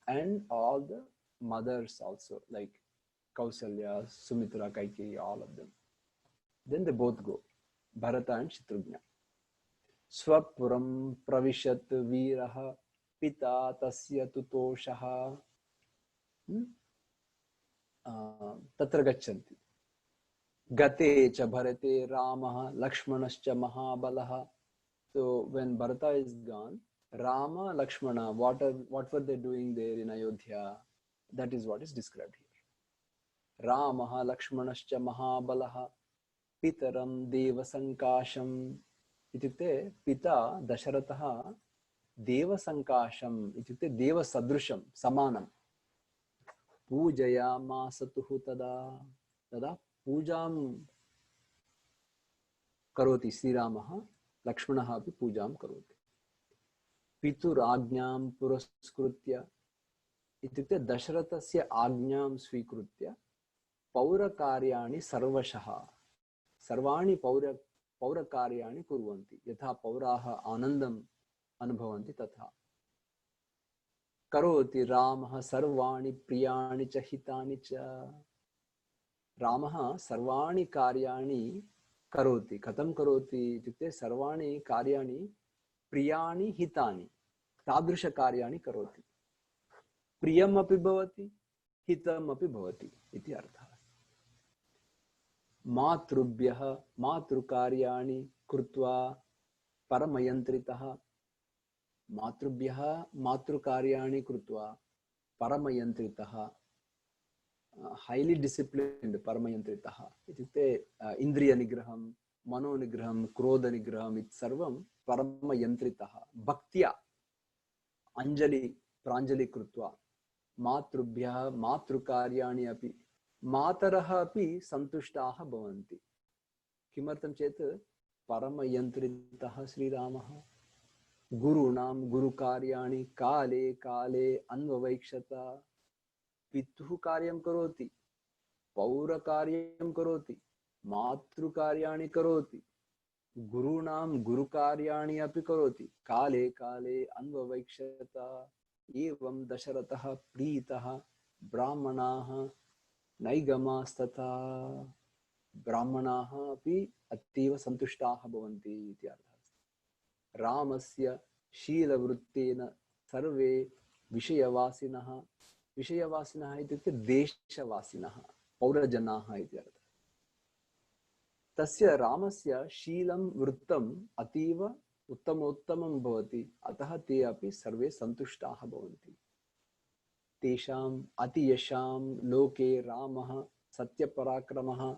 and all the mothers also, like Kausalya, Sumitra, Kaikeyi, all of them. Then they both go, Bharata and Shatrughna. Swapuram pravishat veeraha पिता तस्य तुतोषः। तत्र गच्छन्ति। गते च भरते रामः लक्ष्मणश्च महाबलः। So when Bharata is gone, Rama, Lakshmana, what were they doing there in Ayodhya? That is what is described here. Ramah Lakshmanascha Mahabalah Pitaram Deva Sankasham. Ityukte Pita Dasharatha Deva Sankasham, ityukte Deva Sadrusham, Samanam. Pujaya Masatuhu tada. Tada Pujam Karoti Sri Ramaha, Lakshmanaha api Pujam Karoti. Pitur Agnyam Puraskritya. Ityukte Dasharathasya Agnyam Svikrutya Paurakaryani Sarvashaha. Sarvani Paurakaryani Kurvanti. Yatha Pauraha Anandam अनुभवन्ति तथा करोति रामः सर्वाणि प्रियाणि च हितानि च। रामः सर्वाणि कार्याणि करोति। कथं करोति इत्युक्ते सर्वाणि कार्याणि प्रियाणि हितानि, तादृश कार्याणि करोति। प्रियम् अपि भवति, हितम् अपि भवति इति अर्थः। मातृभ्यः मातृकार्याणि कृत्वा परमयन्त्रितः। मातृभ्यः मातृकार्याणि कृत्वा परमयन्त्रितः, highly disciplined परमयन्त्रितः इत्युक्ते इन्द्रियनिग्रहं, मनोनिग्रहं, क्रोधनिग्रहं इति सर्वं परमयन्त्रितः भक्त्या अंजलि प्राञ्जलि कृत्वा मातृभ्यः मातृकार्याणि अपि मातरः अपि सन्तुष्टाः भवन्ति। किमर्थं चेत् परमयन्त्रितः श्रीरामः। गुरूणां गुरुकार्याणि काले काले अन्ववैक्षत। पितुः कार्यं करोति, पौरकार्यं करोति, मातृकार्याणि करोति, गुरूणां गुरुकार्याणि अपि करोति, काले काले अन्ववैक्षत। एवं दशरथः प्रीतः ब्राह्मणाः नैगमास्तथा। ब्राह्मणाः अपि अतीव सन्तुष्टाः भवन्ति इति अर्थः। रामस्य शीलवृत्तेन सर्वे विषयवासिनः, विषयवासिनः इत्युक्ते देशवासिनः, पौरजनाः इति अर्थः। तस्य रामस्य शीलं वृत्तम् अतीव उत्तमोत्तमं भवति, अतः ते अपि सर्वे सन्तुष्टाः भवन्ति। तेषाम् अतियशां लोके रामः सत्यपराक्रमः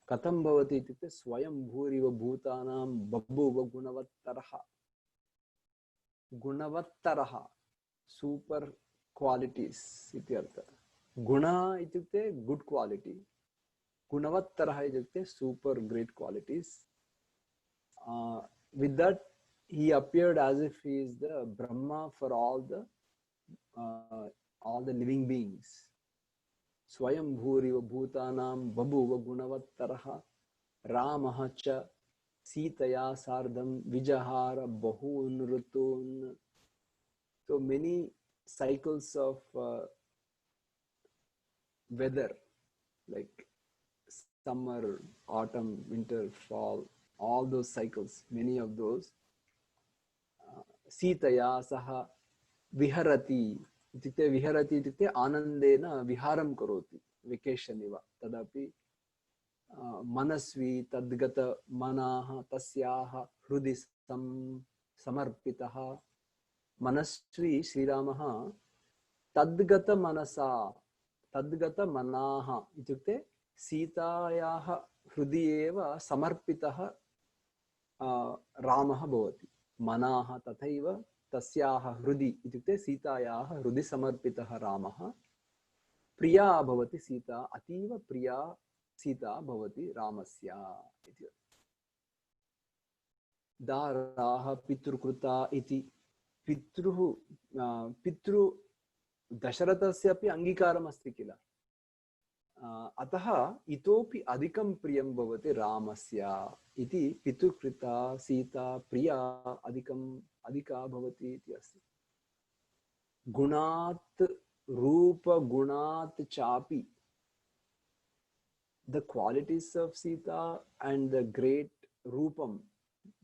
कथं भवति इत्युक्ते स्वयं भूरिव भूतानां बभूव गुणवत्तरः। गुणवत्तरः सूपर् क्वालिटीस् इति अर्थः। गुणः इत्युक्ते गुड् क्वालिटी, गुणवत्तरः इत्युक्ते super great qualities. With that he appeared as if he is the Brahma for all the living beings. Swayam bhuriva bhutanam babuva gunavattaraha Ramah cha Sitaya sardham vijahara bahun rutun. So many cycles of weather, like summer, autumn, winter, fall, all those cycles, many of those. Sitaya saha viharati इत्युक्ते विहरति इत्युक्ते आनंदेन विहारं करोति, vacation इव। तदपि मनस्वी तद्गत मनाः तस्याः हृदि समर्पितः। मनस्वी श्रीरामः तद्गत मनसा, तद्गत मनाः इत्युक्ते सीतायाः हृदि एव समर्पितः रामः भवति। मनाः तथैव तस्याः हृदि इत्युक्ते सीतायाः हृदि समर्पितः रामः। प्रिया भवति सीता, अतीव प्रिया सीता भवति रामस्य इति। दाराः पितृकृता इति। पितृ दशरथस्य अपि अङ्गीकारम् अस्ति किल, अतः इतोपि अधिकं प्रियं भवति रामस्य इति। पितृकृता सीता प्रिया अधिका भवति इति अस्ति। गुणात् रूप गुणात् चापि, the qualities of Sita and the great rupam,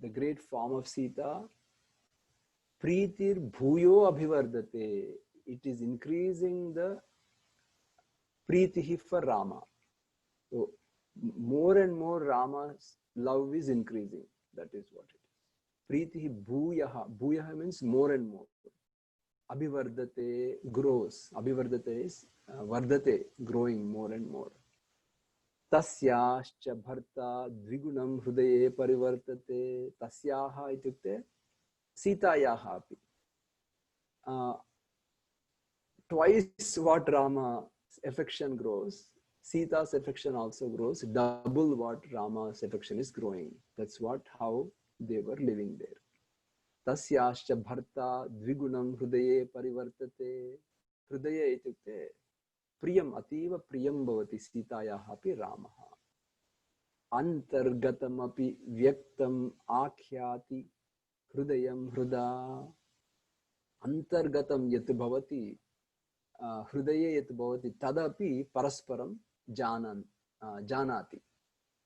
the great form of Sita, Preetir bhuyo abhivardate. It is increasing the Preetihi for Rama. So more and more Rama's love is increasing. That is what it is. Preetihi bhuyaha. Bhuyaha means more and more. Abhivardate grows. Abhivardate is vardate, growing more and more. Tasyascha bharta dvigunam hrudaye parivartate. Tasyaha ityukte Sitayaha api. Twice what Rama's affection grows, Sita's affection also grows. Double what Rama's affection is growing. That's how they were living there. Tasyascha bharta dvigunam hrudaye parivartate. Hrudaye ityukte priyam, ativa priyam bhavati Sitayaha api Ramaha. Antargatam api vyaktam akhyati hrudayam hruda. Antargatam yat bhavati hrudaye yat bhavati tadapi parasparam janati.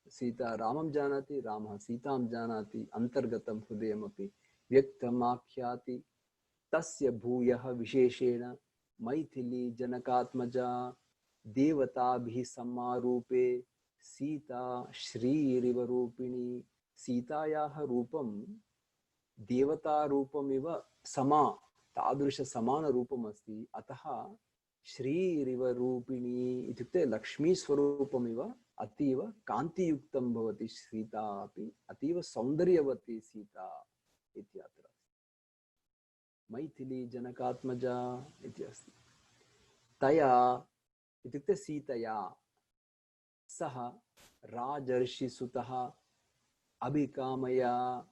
Sita Ramam janati, Rama Sitam janati. Antargatam hrudayam api vyaktam akhyati tasya bhuyaha visheshena Maithili janakatmaja devatabhi sammarupe Sita Shri Riva Rupini. Sitayaha rupam devata rupam iva sama tadrisha samana rupam asti. Ataha Shri Riva Rupini ityukte Lakshmi Swarupam iva ativa kanti yuktam bhavati Sita api ativa saundaryavati Sita ityatra. Maithili janakatmaja iti asti. Taya ityukte Sitaya saha rajarshi sutaha abhikamaya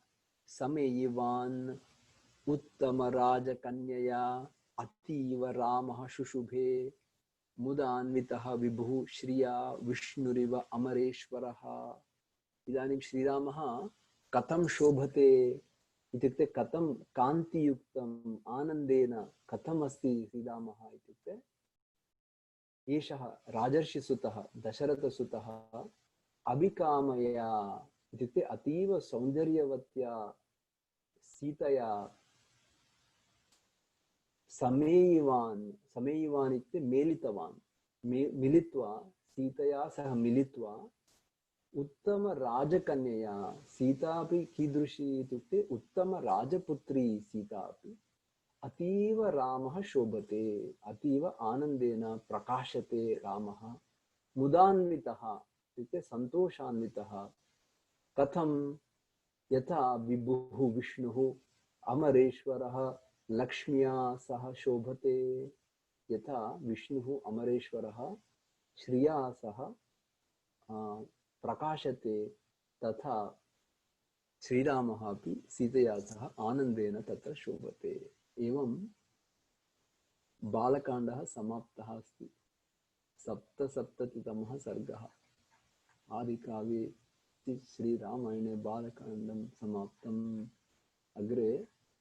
sameyivan उत्तमराजकन्यया अतीव रामः शुशुभे मुदान्वितः विभुः श्रिया विष्णुरिव अमरेश्वरः। इदानीं श्रीरामः कथं शोभते इत्युक्ते कथं कान्तियुक्तम् आनन्देन कथम् अस्ति श्रीरामः इत्युक्ते एषः राजर्षिसुतः दशरथसुतः अभिकामया इत्युक्ते अतीव सौन्दर्यवत्या सीतया समेयिवान् इत्युक्ते मेलितवान् मिलित्वा सीतया सह मिलित्वा उत्तमराजकन्यया सीता अपि कीदृशी इत्युक्ते उत्तमराजपुत्री सीता अपि अतीव रामः शोभते अतीव आनन्देन प्रकाशते रामः मुदान्वितः इत्युक्ते सन्तोषान्वितः कथं यथा विभुः विष्णुः अमरेश्वरः लक्ष्म्या सह शोभते यथा विष्णुः अमरेश्वरः श्रिया सह प्रकाशते तथा श्रीरामः अपि सीतया सह आनन्देन तत्र शोभते। एवं बालकाण्डः समाप्तः अस्ति। 77तमः सर्गः आदिकाव्ये श्रीरामायणे बालकाण्डं समाप्तम्। अग्रे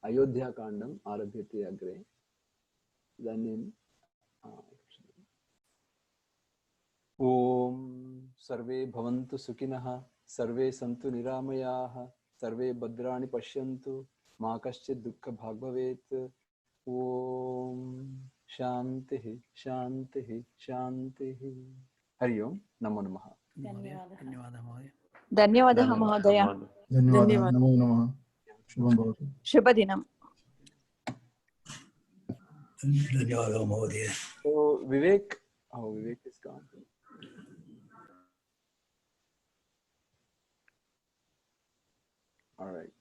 अयोध्याकाण्डम् आरभ्यते। अग्रे इदानीं ॐ सर्वे भवन्तु सुखिनः सर्वे सन्तु निरामयाः सर्वे भद्राणि पश्यन्तु मा कश्चित् दुःखभाग् भवेत्। ॐ शान्तिः शान्तिः शान्तिः। हरि ओम् नमो नमः। धन्यवादः महोदय। धन्यवादः नमो नमः। शुभं भवतु। शुभदिनम्। धन्यवादः महोदय। So Vivek, oh Vivek is gone. All right.